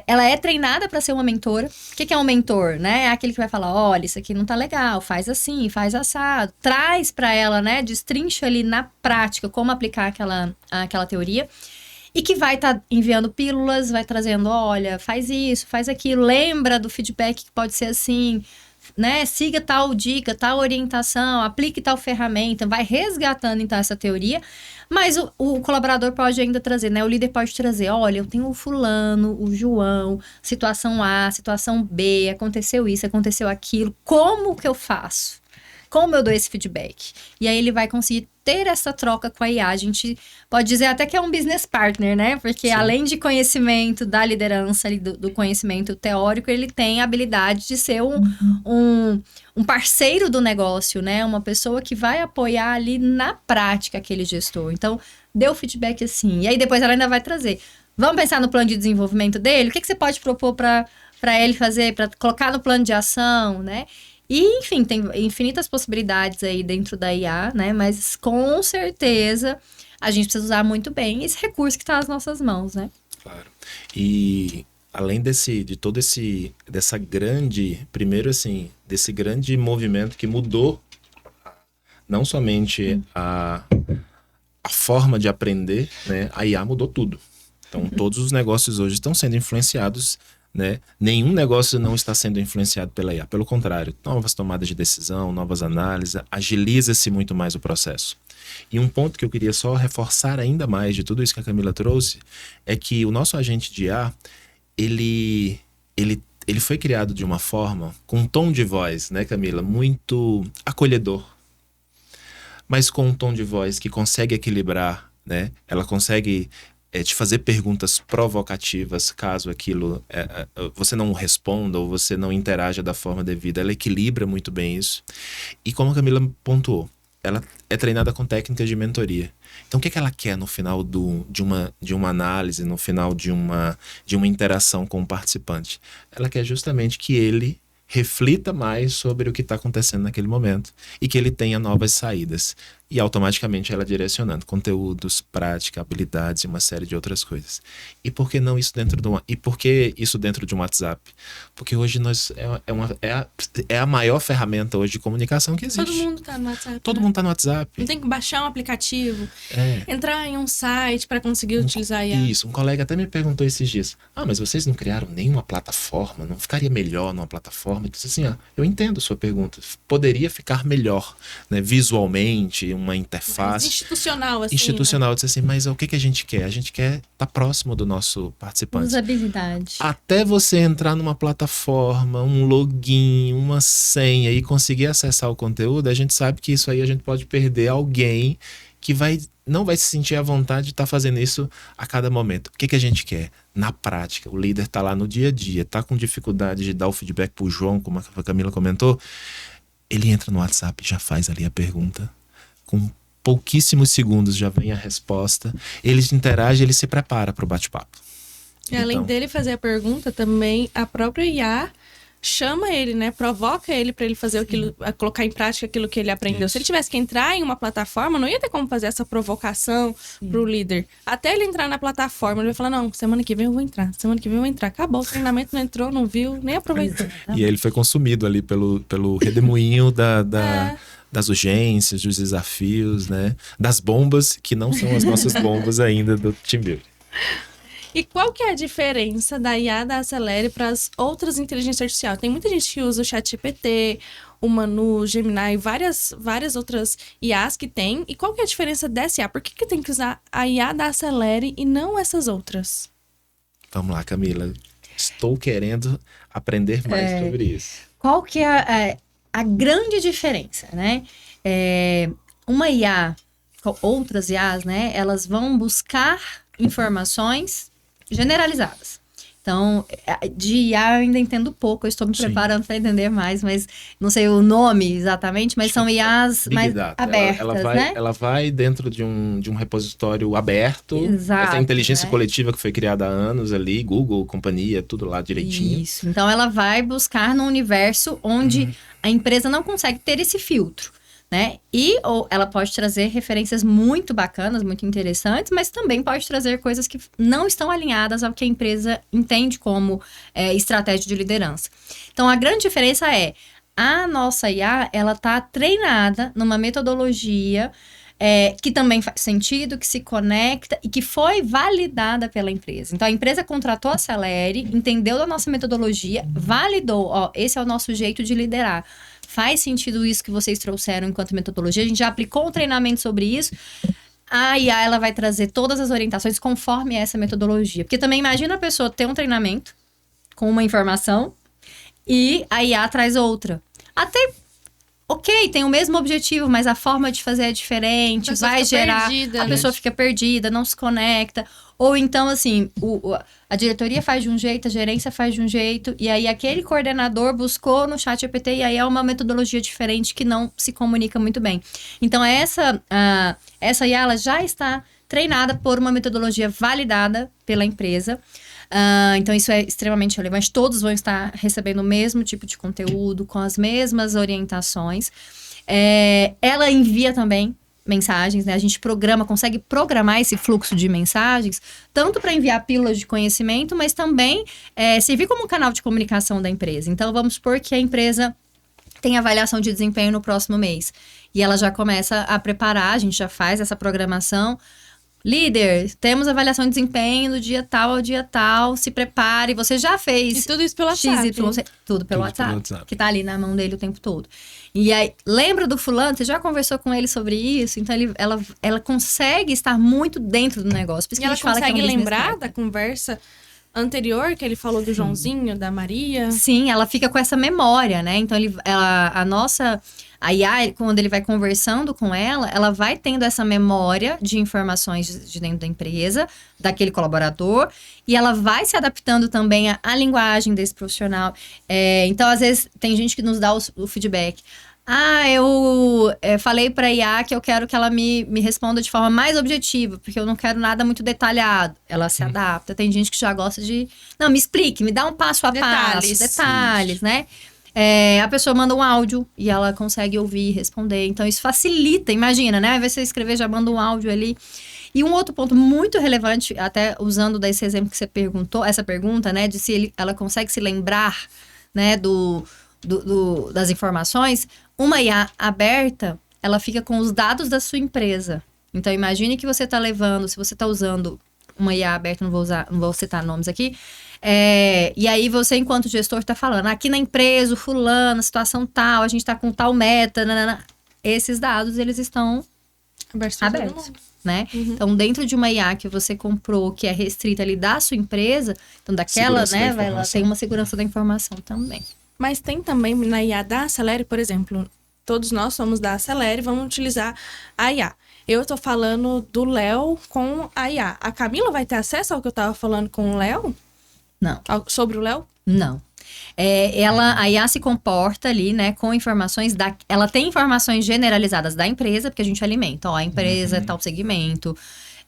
Ela é treinada para ser uma mentora. O que é um mentor, né? É aquele que vai falar, olha, isso aqui não tá legal, faz assim, faz assado. Traz para ela, né, destrincha ali na prática como aplicar aquela teoria. E que vai estar enviando pílulas, vai trazendo, olha, faz isso, faz aquilo, lembra do feedback que pode ser assim, né? Siga tal dica, tal orientação, aplique tal ferramenta, vai resgatando então essa teoria, mas o colaborador pode ainda trazer, né? O líder pode trazer, olha, eu tenho o fulano, o João, situação A, situação B, aconteceu isso, aconteceu aquilo, como que eu faço? Como eu dou esse feedback? E aí ele vai conseguir ter essa troca com a IA. A gente pode dizer até que é um business partner, né? Porque sim, além de conhecimento da liderança, do conhecimento teórico, ele tem a habilidade de ser um parceiro do negócio, né? Uma pessoa que vai apoiar ali na prática aquele gestor. Então, deu feedback assim. E aí depois ela ainda vai trazer. Vamos pensar no plano de desenvolvimento dele? O que você pode propor para ele fazer, para colocar no plano de ação, né? E, enfim, tem infinitas possibilidades aí dentro da IA, né? Mas, com certeza, a gente precisa usar muito bem esse recurso que está nas nossas mãos, né? Claro. E, além dessa grande... Primeiro, assim, desse grande movimento que mudou não somente a forma de aprender, né? A IA mudou tudo. Então, todos os negócios hoje estão sendo influenciados, né? Nenhum negócio não está sendo influenciado pela IA. Pelo contrário, novas tomadas de decisão, novas análises, agiliza-se muito mais o processo. E um ponto que eu queria só reforçar ainda mais de tudo isso que a Camila trouxe é que o nosso agente de IA, ele foi criado de uma forma, com um tom de voz, né, Camila, muito acolhedor, mas com um tom de voz que consegue equilibrar, né? Ela consegue te fazer perguntas provocativas, caso aquilo você não responda ou você não interaja da forma devida. Ela equilibra muito bem isso. E como a Camila pontuou, ela é treinada com técnicas de mentoria. Então, o que ela quer no final de uma análise, no final de uma interação com o participante? Ela quer justamente que ele reflita mais sobre o que está acontecendo naquele momento e que ele tenha novas saídas. e automaticamente ela direcionando conteúdos, prática, habilidades e uma série de outras coisas. E por que não isso dentro de e por que isso dentro de um WhatsApp? Porque hoje é a maior ferramenta hoje de comunicação que existe. Todo mundo tá no WhatsApp. Todo mundo tá no WhatsApp. Não tem que baixar um aplicativo, entrar em um site para conseguir utilizar IA. Isso, um colega até me perguntou esses dias: mas vocês não criaram nenhuma plataforma? Não ficaria melhor numa plataforma? Eu disse assim, eu entendo a sua pergunta. Poderia ficar melhor, né, visualmente, uma interface. Mais institucional, assim. Institucional, disse assim, mas o que a gente quer? A gente quer estar próximo do nosso participante. Usabilidade. Até você entrar numa plataforma, um login, uma senha e conseguir acessar o conteúdo, a gente sabe que isso aí a gente pode perder alguém que não vai se sentir à vontade de estar fazendo isso a cada momento. O que a gente quer? Na prática, o líder está lá no dia a dia, está com dificuldade de dar o feedback para o João, como a Camila comentou, ele entra no WhatsApp e já faz ali a pergunta. Com pouquíssimos segundos já vem a resposta. Ele interage, ele se prepara para o bate-papo. E além dele fazer a pergunta, também a própria IA chama ele, né? Provoca ele para ele fazer a colocar em prática aquilo que ele aprendeu. Se ele tivesse que entrar em uma plataforma, não ia ter como fazer essa provocação pro líder. Até ele entrar na plataforma, ele vai falar, não, semana que vem eu vou entrar. Semana que vem eu vou entrar. Acabou, o treinamento não entrou, não viu, nem aproveitou. E ele foi consumido ali pelo redemoinho das urgências, dos desafios, né? Das bombas, que não são as nossas bombas ainda do TeamBuilding. E qual que é a diferença da IA da Acelere para as outras inteligências artificiais? Tem muita gente que usa o ChatGPT, o Manu, o Gemini, várias outras IAs que tem. E qual que é a diferença dessa IA? Por que tem que usar a IA da Acelere e não essas outras? Vamos lá, Camila. Estou querendo aprender mais sobre isso. Qual que é a grande diferença, né? Uma IA, outras IAs, né? Elas vão buscar informações generalizadas. Então, de IA eu ainda entendo pouco, eu estou me preparando para entender mais, mas não sei o nome exatamente, mas são IAs mais abertas, né? Ela vai dentro de um repositório aberto. Exato, essa inteligência coletiva que foi criada há anos ali, Google, companhia, tudo lá direitinho. Isso, então ela vai buscar num universo onde a empresa não consegue ter esse filtro, né? Ou ela pode trazer referências muito bacanas, muito interessantes, mas também pode trazer coisas que não estão alinhadas ao que a empresa entende como estratégia de liderança. Então, a grande diferença é, a nossa IA, ela está treinada numa metodologia que também faz sentido, que se conecta e que foi validada pela empresa. Então, a empresa contratou a Acelere, entendeu da nossa metodologia, validou, esse é o nosso jeito de liderar. Faz sentido isso que vocês trouxeram enquanto metodologia. A gente já aplicou um treinamento sobre isso. A IA, ela vai trazer todas as orientações conforme essa metodologia. Porque também imagina a pessoa ter um treinamento com uma informação e a IA traz outra. Até, ok, tem o mesmo objetivo, mas a forma de fazer é diferente. Vai gerar... Perdida, a pessoa fica perdida, não se conecta. Ou então, assim, a diretoria faz de um jeito, a gerência faz de um jeito, e aí aquele coordenador buscou no ChatGPT, e aí é uma metodologia diferente que não se comunica muito bem. Então, essa IA, ela já está treinada por uma metodologia validada pela empresa. Então, isso é extremamente relevante. Todos vão estar recebendo o mesmo tipo de conteúdo, com as mesmas orientações. Ela envia também mensagens, né? A gente consegue programar esse fluxo de mensagens, tanto para enviar pílulas de conhecimento, mas também servir como um canal de comunicação da empresa. Então, vamos supor que a empresa tem avaliação de desempenho no próximo mês. E ela já começa a preparar, a gente já faz essa programação. Líder, temos avaliação de desempenho do dia tal ao dia tal, se prepare, você já fez. E tudo isso pelo WhatsApp. Tudo pelo WhatsApp, que tá ali na mão dele o tempo todo. E aí, lembra do fulano? Você já conversou com ele sobre isso? Então, ela consegue estar muito dentro do negócio. Por isso e ela consegue lembrar da conversa anterior, que ele falou do Joãozinho, da Maria? Sim, ela fica com essa memória, né? Então, a IA, quando ele vai conversando com ela vai tendo essa memória de informações de dentro da empresa, daquele colaborador, e ela vai se adaptando também à linguagem desse profissional. Então, às vezes, tem gente que nos dá o feedback. Eu falei para a IA que eu quero que ela me responda de forma mais objetiva, porque eu não quero nada muito detalhado. Ela se adapta. Tem gente que já gosta de... Não, me explique, me dá um passo a passo, detalhes, né? A pessoa manda um áudio e ela consegue ouvir e responder. Então, isso facilita, imagina, né? Ao invés de você escrever, já manda um áudio ali. E um outro ponto muito relevante, até usando desse exemplo que você perguntou, essa pergunta, né? De se ela consegue se lembrar, né? Das informações. Uma IA aberta, ela fica com os dados da sua empresa. Então, imagine que você está levando, se você está usando uma IA aberta, não vou citar nomes aqui, e aí você, enquanto gestor, está falando, aqui na empresa, o fulano, situação tal, a gente está com tal meta, nanana. Esses dados, eles estão abertos, né? Uhum. Então, dentro de uma IA que você comprou, que é restrita ali da sua empresa, então daquela, né, ela tem uma segurança da informação também. Mas tem também na IA da Acelere, por exemplo, todos nós somos da Acelere, vamos utilizar a IA. Eu tô falando do Léo com a IA. A Camila vai ter acesso ao que eu tava falando com o Léo? Não. Sobre o Léo? Não. A IA se comporta ali, né, com informações ela tem informações generalizadas da empresa, porque a gente alimenta, a empresa é tal segmento,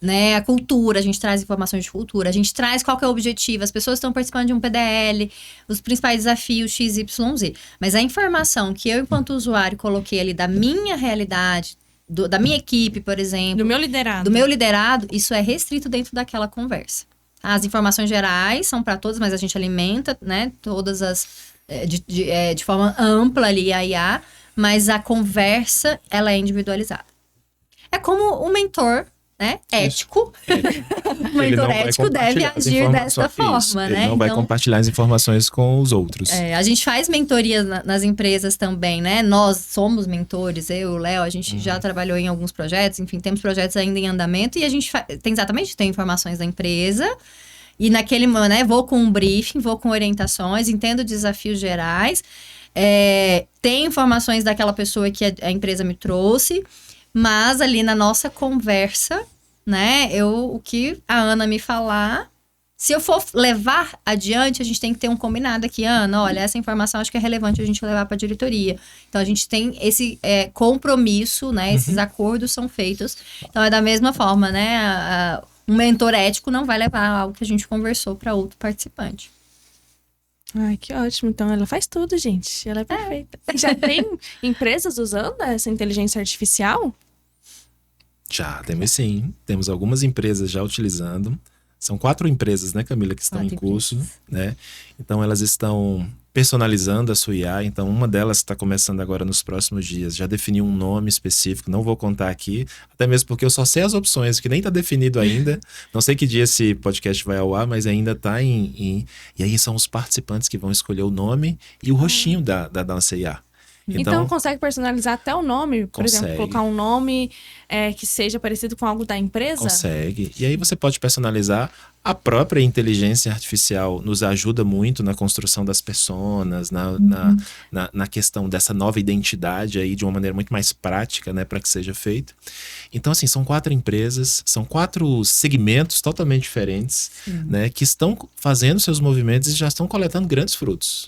né, a cultura, a gente traz informações de cultura, a gente traz qual que é o objetivo, as pessoas estão participando de um PDL, os principais desafios XYZ. Mas a informação que eu, enquanto usuário, coloquei ali da minha realidade, da minha equipe, por exemplo. Do meu liderado. Do meu liderado, isso é restrito dentro daquela conversa. As informações gerais são para todos, mas a gente alimenta, né, todas de forma ampla ali a IA, mas a conversa, ela é individualizada. É como o mentor, né, ético. O mentor ético deve agir dessa forma, né? Ele não vai compartilhar as informações com os outros. A gente faz mentoria nas empresas também, né? Nós somos mentores, eu, o Léo, a gente já trabalhou em alguns projetos, enfim, temos projetos ainda em andamento e a gente tem informações da empresa e naquele, né, vou com um briefing, vou com orientações, entendo desafios gerais, tem informações daquela pessoa que a empresa me trouxe, mas ali na nossa conversa, né, o que a Ana me falar, se eu for levar adiante, a gente tem que ter um combinado aqui, Ana, olha, essa informação acho que é relevante a gente levar para a diretoria. Então, a gente tem esse compromisso, né, esses acordos são feitos. Então, é da mesma forma, né, um mentor ético não vai levar algo que a gente conversou para outro participante. Ai, que ótimo. Então, ela faz tudo, gente. Ela é perfeita. Já tem empresas usando essa inteligência artificial? Já, temos sim. Temos algumas empresas já utilizando. São 4 empresas, né, Camila, que estão em curso, né? Então, elas estão personalizando a sua IA. Então, uma delas está começando agora nos próximos dias. Já definiu um nome específico, não vou contar aqui. Até mesmo porque eu só sei as opções, que nem está definido ainda. Não sei que dia esse podcast vai ao ar, mas ainda está E aí são os participantes que vão escolher o nome e o rostinho da nossa IA. Então consegue personalizar até o nome? Por exemplo, colocar um nome que seja parecido com algo da empresa? Consegue. E aí você pode personalizar. A própria inteligência artificial nos ajuda muito na construção das personas, na questão dessa nova identidade aí de uma maneira muito mais prática, né, para que seja feito. Então, assim, são 4 empresas, são 4 segmentos totalmente diferentes, né, que estão fazendo seus movimentos e já estão coletando grandes frutos.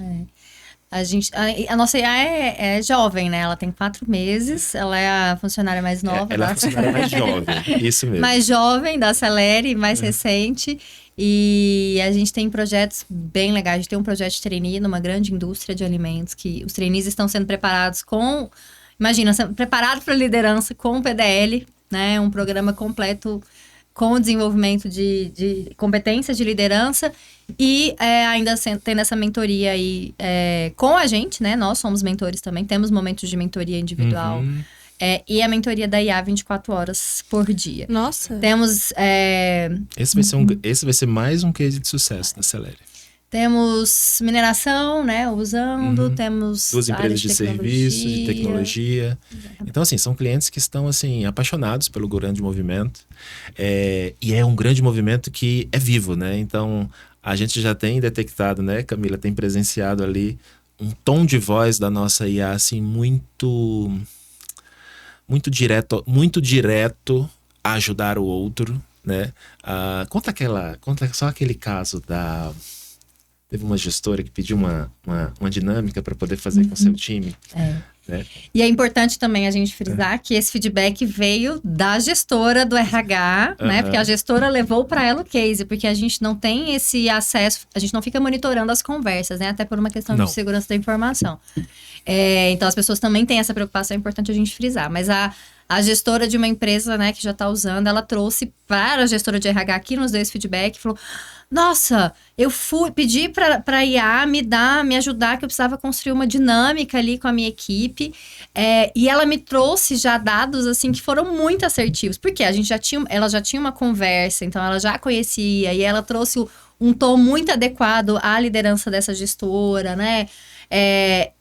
A nossa IA é jovem, né? Ela tem 4 meses, ela é a funcionária mais nova. Ela é a funcionária mais jovem, isso mesmo. Mais jovem da Acelere, mais recente. E a gente tem projetos bem legais. A gente tem um projeto de trainee numa grande indústria de alimentos, que os trainees estão sendo preparados sendo preparados para liderança com o PDL, né? Um programa completo com o desenvolvimento de competências de liderança e ainda tendo essa mentoria aí com a gente, né? Nós somos mentores também, temos momentos de mentoria individual. E a mentoria da IA 24 horas por dia. Nossa! Temos... Esse vai ser mais um case de sucesso da Acelere. Temos mineração, né, usando, temos 2 empresas de serviços, de tecnologia. Então, assim, são clientes que estão, assim, apaixonados pelo grande movimento. E é um grande movimento que é vivo, né? Então, a gente já tem detectado, né, Camila, tem presenciado ali um tom de voz da nossa IA, assim, muito direto a ajudar o outro, né? Conta só aquele caso Teve uma gestora que pediu uma dinâmica para poder fazer com o seu time. Né? E é importante também a gente frisar que esse feedback veio da gestora do RH, né? Porque a gestora levou para ela o case, porque a gente não tem esse acesso, a gente não fica monitorando as conversas, né? Até por uma questão de segurança da informação. Então, as pessoas também têm essa preocupação, é importante a gente frisar. Mas a gestora de uma empresa, né, que já está usando, ela trouxe para a gestora de RH que nos deu esse feedback e falou: nossa, eu pedi para a IA me ajudar, que eu precisava construir uma dinâmica ali com a minha equipe. E ela me trouxe já dados, assim, que foram muito assertivos. Porque ela já tinha uma conversa, então ela já conhecia. E ela trouxe um tom muito adequado à liderança dessa gestora, né?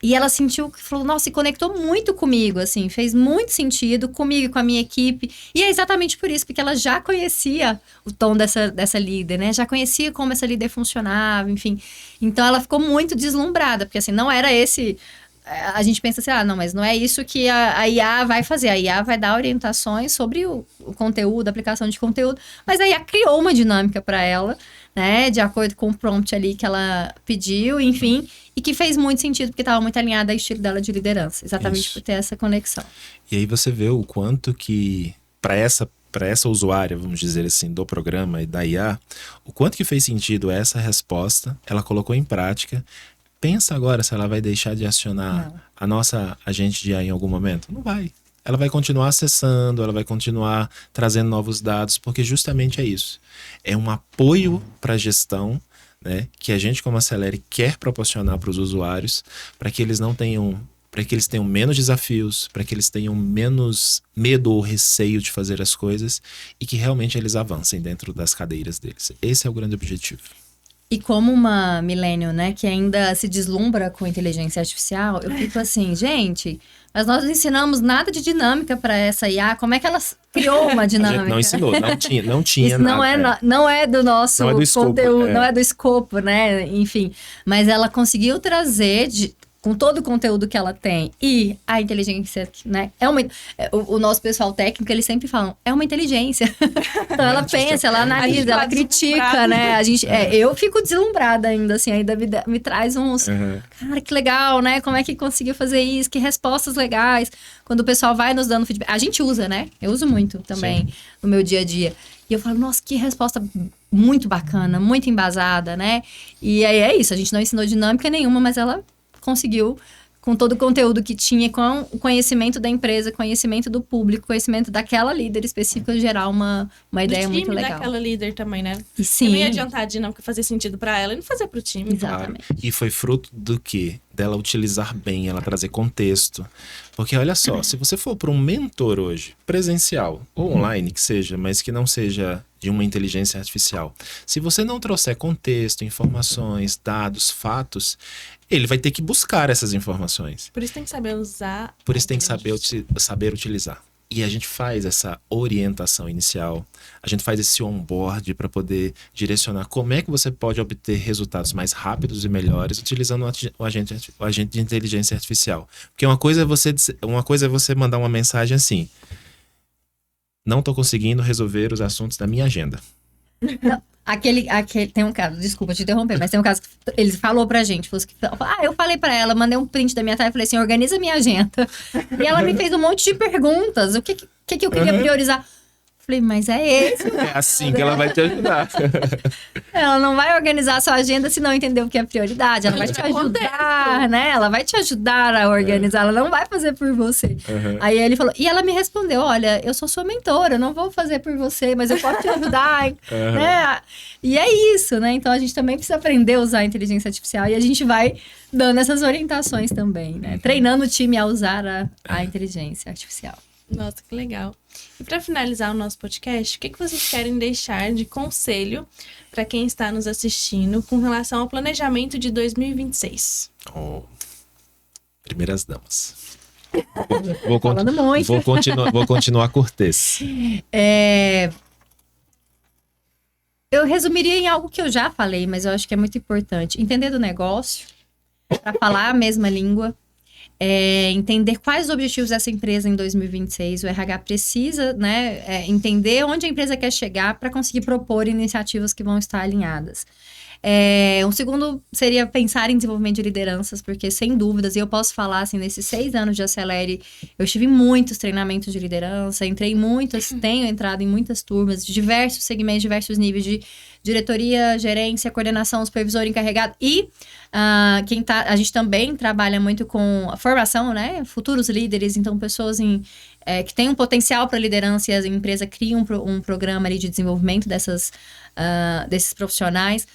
E ela sentiu que falou, nossa, se conectou muito comigo, assim, fez muito sentido comigo e com a minha equipe. E é exatamente por isso, porque ela já conhecia o tom dessa líder, né? Já conhecia como essa líder funcionava, enfim. Então ela ficou muito deslumbrada, porque assim, não era esse. A gente pensa assim, não, mas não é isso que a IA vai fazer. A IA vai dar orientações sobre o conteúdo, a aplicação de conteúdo, mas a IA criou uma dinâmica para ela, né, de acordo com o prompt ali que ela pediu, enfim, e que fez muito sentido, porque estava muito alinhada ao estilo dela de liderança, exatamente por ter essa conexão. E aí você vê o quanto que, para essa usuária, vamos dizer assim, do programa e da IA, o quanto que fez sentido essa resposta, ela colocou em prática. Pensa agora se ela vai deixar de acionar a nossa agente de IA em algum momento. Não vai. Ela vai continuar acessando, ela vai continuar trazendo novos dados, porque justamente é isso. É um apoio para a gestão, né, que a gente, como Acelere, quer proporcionar para os usuários, para que eles tenham menos desafios, para que eles tenham menos medo ou receio de fazer as coisas e que realmente eles avancem dentro das cadeiras deles. Esse é o grande objetivo. E como uma millennial, né, que ainda se deslumbra com inteligência artificial, eu fico assim, gente, mas nós não ensinamos nada de dinâmica para essa IA, como é que ela criou uma dinâmica? A gente não ensinou, não tinha Isso nada. Não é do nosso conteúdo, escopo, não é do escopo, né, enfim. Mas ela conseguiu trazer, com todo o conteúdo que ela tem, e a inteligência, né, o nosso pessoal técnico, eles sempre falam, é uma inteligência. Então ela pensa, ela analisa, ela critica, né, eu fico deslumbrada ainda, assim, ainda me traz uns, cara, que legal, né, como é que conseguiu fazer isso, que respostas legais, quando o pessoal vai nos dando feedback, a gente usa, né, eu uso muito também no meu dia a dia, e eu falo, nossa, que resposta muito bacana, muito embasada, né, e aí é isso, a gente não ensinou dinâmica nenhuma, mas ela conseguiu, com todo o conteúdo que tinha, com o conhecimento da empresa, conhecimento do público, conhecimento daquela líder específica, gerar uma ideia muito legal. Daquela líder também, né? E sim. Não ia adiantar a dinâmica fazer sentido para ela e não fazer para o time. Exatamente. Claro. E foi fruto do quê? Dela utilizar bem, ela trazer contexto. Porque olha só, se você for para um mentor hoje, presencial ou online que seja, mas que não seja de uma inteligência artificial, se você não trouxer contexto, informações, dados, fatos, ele vai ter que buscar essas informações. Por isso tem que saber usar. Por isso tem que saber utilizar. E a gente faz essa orientação inicial, a gente faz esse onboard para poder direcionar como é que você pode obter resultados mais rápidos e melhores utilizando o agente de inteligência artificial. Porque uma coisa é você mandar uma mensagem assim: não estou conseguindo resolver os assuntos da minha agenda. Não, aquele tem um caso, desculpa te interromper, mas tem um caso que ele falou pra gente, eu falei pra ela, mandei um print da minha tarefa, falei assim, organiza minha agenda. E ela me fez um monte de perguntas, o que eu queria priorizar. Falei, mas é esse. É assim que ela vai te ajudar. Ela não vai organizar a sua agenda se não entender o que é prioridade. Ela vai te ajudar, né? Ela vai te ajudar a organizar. Ela não vai fazer por você. Aí ele falou... E ela me respondeu, olha, eu sou sua mentora. Eu não vou fazer por você, mas eu posso te ajudar. Né? E é isso, né? Então, a gente também precisa aprender a usar a inteligência artificial. E a gente vai dando essas orientações também, né? Treinando o time a usar a inteligência artificial. Nossa, que legal. E para finalizar o nosso podcast, o que vocês querem deixar de conselho para quem está nos assistindo com relação ao planejamento de 2026? Primeiras damas. Falando muito. Vou continuar cortês. Eu resumiria em algo que eu já falei, mas eu acho que é muito importante. Entender do negócio, para falar a mesma língua. Entender quais os objetivos dessa empresa em 2026. O RH precisa, né, entender onde a empresa quer chegar para conseguir propor iniciativas que vão estar alinhadas. Um segundo seria pensar em desenvolvimento de lideranças, porque sem dúvidas, e eu posso falar assim, nesses 6 anos de Acelere, eu tive muitos treinamentos de liderança, tenho entrado em muitas turmas, de diversos segmentos, diversos níveis de diretoria, gerência, coordenação, supervisor, encarregado e a gente também trabalha muito com a formação, né? Futuros líderes, então pessoas que têm um potencial para liderança e a empresa cria um programa ali de desenvolvimento desses profissionais.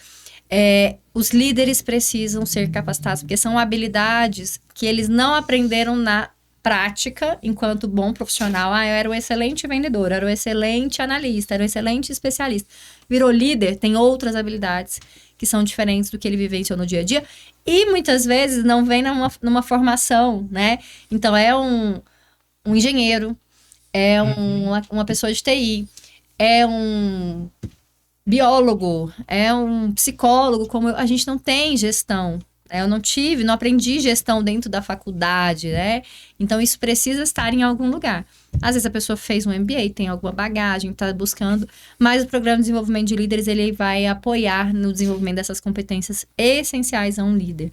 Os líderes precisam ser capacitados, porque são habilidades que eles não aprenderam na prática enquanto bom profissional. Eu era um excelente vendedor, era um excelente analista, era um excelente especialista. Virou líder, tem outras habilidades que são diferentes do que ele vivenciou no dia a dia e muitas vezes não vem numa formação, né? Então é um engenheiro, é uma pessoa de TI, é um biólogo, é um psicólogo, como a gente não tem gestão. Eu não aprendi gestão dentro da faculdade, né? Então, isso precisa estar em algum lugar. Às vezes, a pessoa fez um MBA, tem alguma bagagem, está buscando, mas o Programa de Desenvolvimento de Líderes, ele vai apoiar no desenvolvimento dessas competências essenciais a um líder.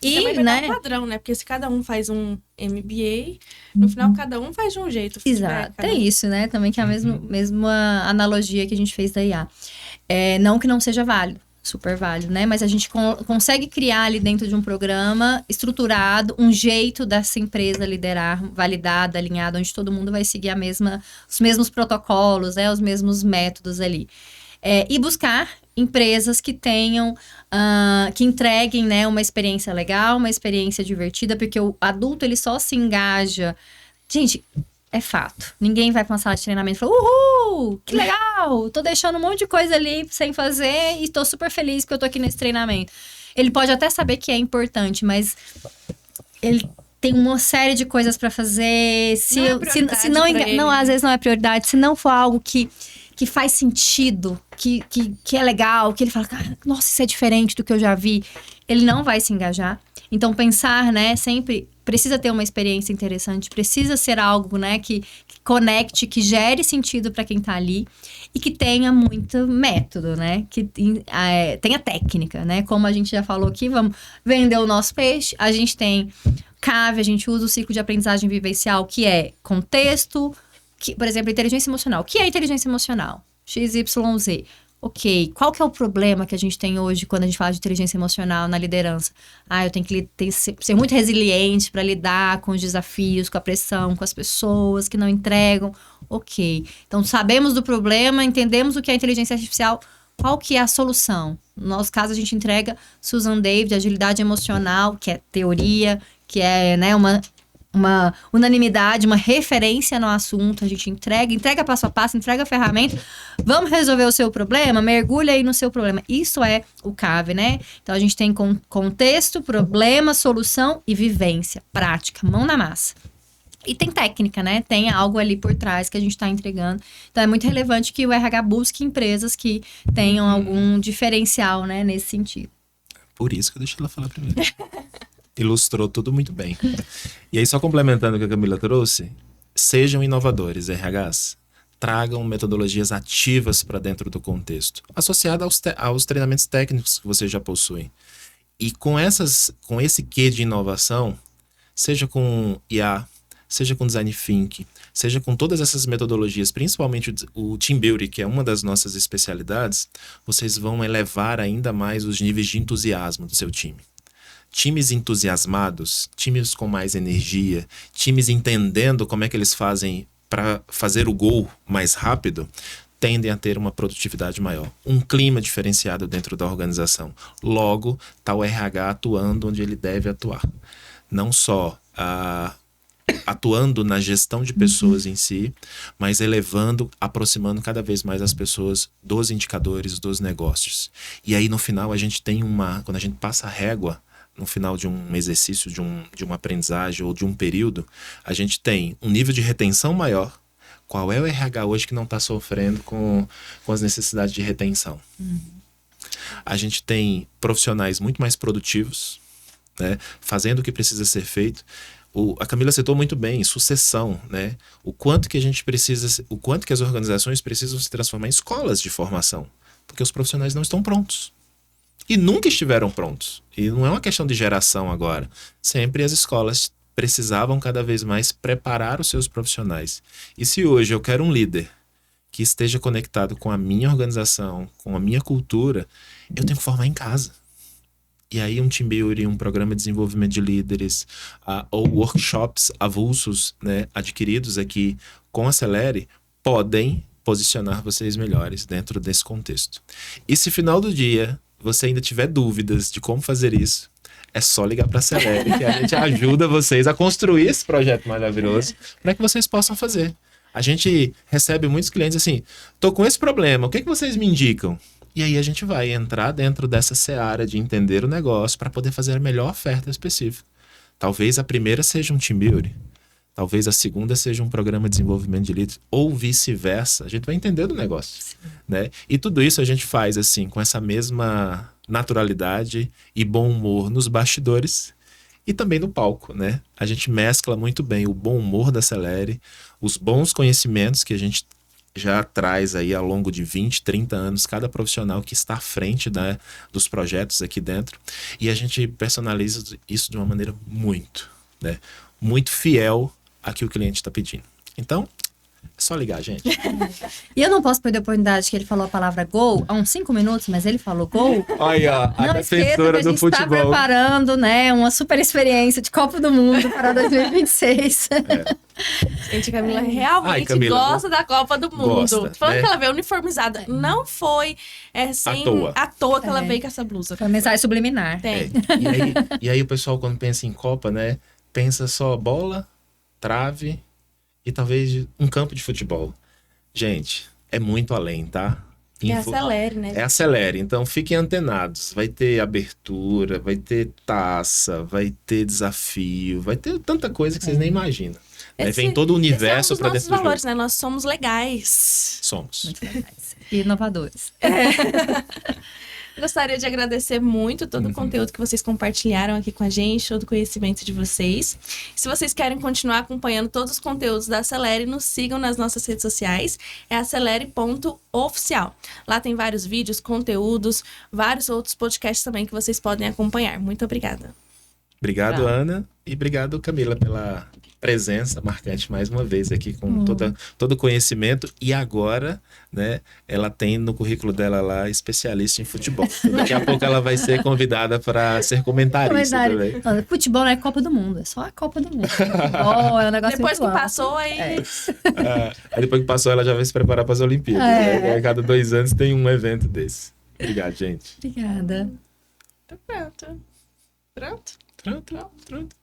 E também vai dar um padrão, né? Porque se cada um faz um MBA, no final cada um faz de um jeito. Exato, é isso, né? Também que é a mesma analogia que a gente fez da IA. Não que não seja válido, super válido, né? Mas a gente consegue criar ali dentro de um programa estruturado, um jeito dessa empresa liderar, validada, alinhada, onde todo mundo vai seguir os mesmos protocolos, né? Os mesmos métodos ali. E buscar empresas que tenham, que entreguem, né, uma experiência legal, uma experiência divertida, porque o adulto, ele só se engaja. Gente, é fato. Ninguém vai pra uma sala de treinamento e fala, uhul, que legal, tô deixando um monte de coisa ali sem fazer e tô super feliz que eu tô aqui nesse treinamento. Ele pode até saber que é importante, mas ele tem uma série de coisas pra fazer. Se não, às vezes não é prioridade, se não for algo que faz sentido, que é legal, que ele fala, nossa, isso é diferente do que eu já vi, ele não vai se engajar. Então, pensar, né, sempre precisa ter uma experiência interessante, precisa ser algo, né, que conecte, que gere sentido para quem tá ali e que tenha muito método, né, que tenha técnica, né, como a gente já falou aqui, vamos vender o nosso peixe, a gente tem CAV, a gente usa o ciclo de aprendizagem vivencial, que é contexto, por exemplo, inteligência emocional. O que é inteligência emocional? XYZ. Ok, qual que é o problema que a gente tem hoje quando a gente fala de inteligência emocional na liderança? Eu tenho que ser muito resiliente para lidar com os desafios, com a pressão, com as pessoas que não entregam. Ok, então sabemos do problema, entendemos o que é inteligência artificial, qual que é a solução? No nosso caso, a gente entrega Susan David, agilidade emocional, que é teoria, que é, né, uma unanimidade, uma referência no assunto, a gente entrega passo a passo, entrega a ferramenta, vamos resolver o seu problema, mergulha aí no seu problema. Isso é o CAV, né? Então, a gente tem contexto, problema, solução e vivência, prática, mão na massa. E tem técnica, né? Tem algo ali por trás que a gente está entregando. Então, é muito relevante que o RH busque empresas que tenham algum diferencial, né, nesse sentido. Por isso que eu deixei ela falar primeiro. Ilustrou tudo muito bem. E aí, só complementando o que a Camila trouxe, sejam inovadores, RHs. Tragam metodologias ativas para dentro do contexto, associada aos treinamentos técnicos que vocês já possuem. E com esse quê de inovação, seja com IA, seja com Design Thinking, seja com todas essas metodologias, principalmente o Team Building, que é uma das nossas especialidades, vocês vão elevar ainda mais os níveis de entusiasmo do seu time. Times entusiasmados, times com mais energia, times entendendo como é que eles fazem para fazer o gol mais rápido, tendem a ter uma produtividade maior, um clima diferenciado dentro da organização. Logo, está o RH atuando onde ele deve atuar. Não só atuando na gestão de pessoas em si, mas aproximando cada vez mais as pessoas dos indicadores, dos negócios. E aí, no final, a gente tem quando a gente passa a régua, no final de um exercício, de uma aprendizagem ou de um período, a gente tem um nível de retenção maior. Qual é o RH hoje que não está sofrendo com as necessidades de retenção? A gente tem profissionais muito mais produtivos, né, fazendo o que precisa ser feito. A Camila citou muito bem, sucessão, né? O quanto que as organizações precisam se transformar em escolas de formação, porque os profissionais não estão prontos. e nunca estiveram prontos. E não é uma questão de geração agora. Sempre as escolas precisavam cada vez mais preparar os seus profissionais. E se hoje eu quero um líder que esteja conectado com a minha organização, com a minha cultura, eu tenho que formar em casa. E aí um team building, um programa de desenvolvimento de líderes, ou workshops avulsos, né, adquiridos aqui com a Acelere, podem posicionar vocês melhores dentro desse contexto. E se final do dia você ainda tiver dúvidas de como fazer isso, é só ligar para a Acelere, que a gente ajuda vocês a construir esse projeto maravilhoso para que vocês possam fazer. A gente recebe muitos clientes assim, tô com esse problema, o que vocês me indicam? E aí a gente vai entrar dentro dessa seara de entender o negócio para poder fazer a melhor oferta específica. Talvez a primeira seja um team building, talvez a segunda seja um programa de desenvolvimento de líderes, ou vice-versa. A gente vai entender do negócio, né? E tudo isso a gente faz assim, com essa mesma naturalidade e bom humor nos bastidores e também no palco, né? A gente mescla muito bem o bom humor da Acelere, os bons conhecimentos que a gente já traz aí ao longo de 20, 30 anos, cada profissional que está à frente, né, dos projetos aqui dentro, e a gente personaliza isso de uma maneira muito, né, muito fiel a que o cliente está pedindo. Então, é só ligar, gente. E eu não posso perder a oportunidade que ele falou a palavra gol há uns 5 minutos, mas ele falou gol. Olha, a defensora do futebol. Está preparando, né, uma super experiência de Copa do Mundo para 2026. Gente, Camila realmente Camila, gosta da Copa do Mundo. gosta, Falando né? que ela veio uniformizada. Não foi à toa que ela veio com essa blusa. Foi uma mensagem subliminar. Tem. E aí o pessoal, quando pensa em Copa, né, pensa só bola, trave e talvez um campo de futebol. Gente, é muito além, tá? É Acelere, né? É Acelere, então fiquem antenados. Vai ter abertura, vai ter taça, vai ter desafio, vai ter tanta coisa que vocês nem imaginam. Vem todo o universo para dentro do jogo. Valores, né? Nós somos legais. Somos. Muito legais. E inovadores. Gostaria de agradecer muito todo o conteúdo que vocês compartilharam aqui com a gente, todo o conhecimento de vocês. Se vocês querem continuar acompanhando todos os conteúdos da Acelere, nos sigam nas nossas redes sociais, é acelere.oficial. Lá tem vários vídeos, conteúdos, vários outros podcasts também que vocês podem acompanhar. Muito obrigada. Obrigado, Ana, e obrigado, Camila, pela presença marcante mais uma vez aqui com todo o conhecimento. E agora, né, ela tem no currículo dela lá especialista em futebol. Daqui a pouco ela vai ser convidada para ser comentarista também. Futebol não é Copa do Mundo, é só a Copa do Mundo. Futebol é um negócio Depois que muito passou, aí... Aí depois que passou, ela já vai se preparar para as Olimpíadas. Né? A cada 2 anos tem um evento desse. Obrigado, gente. Obrigada. Pronto. Pronto? Pronto.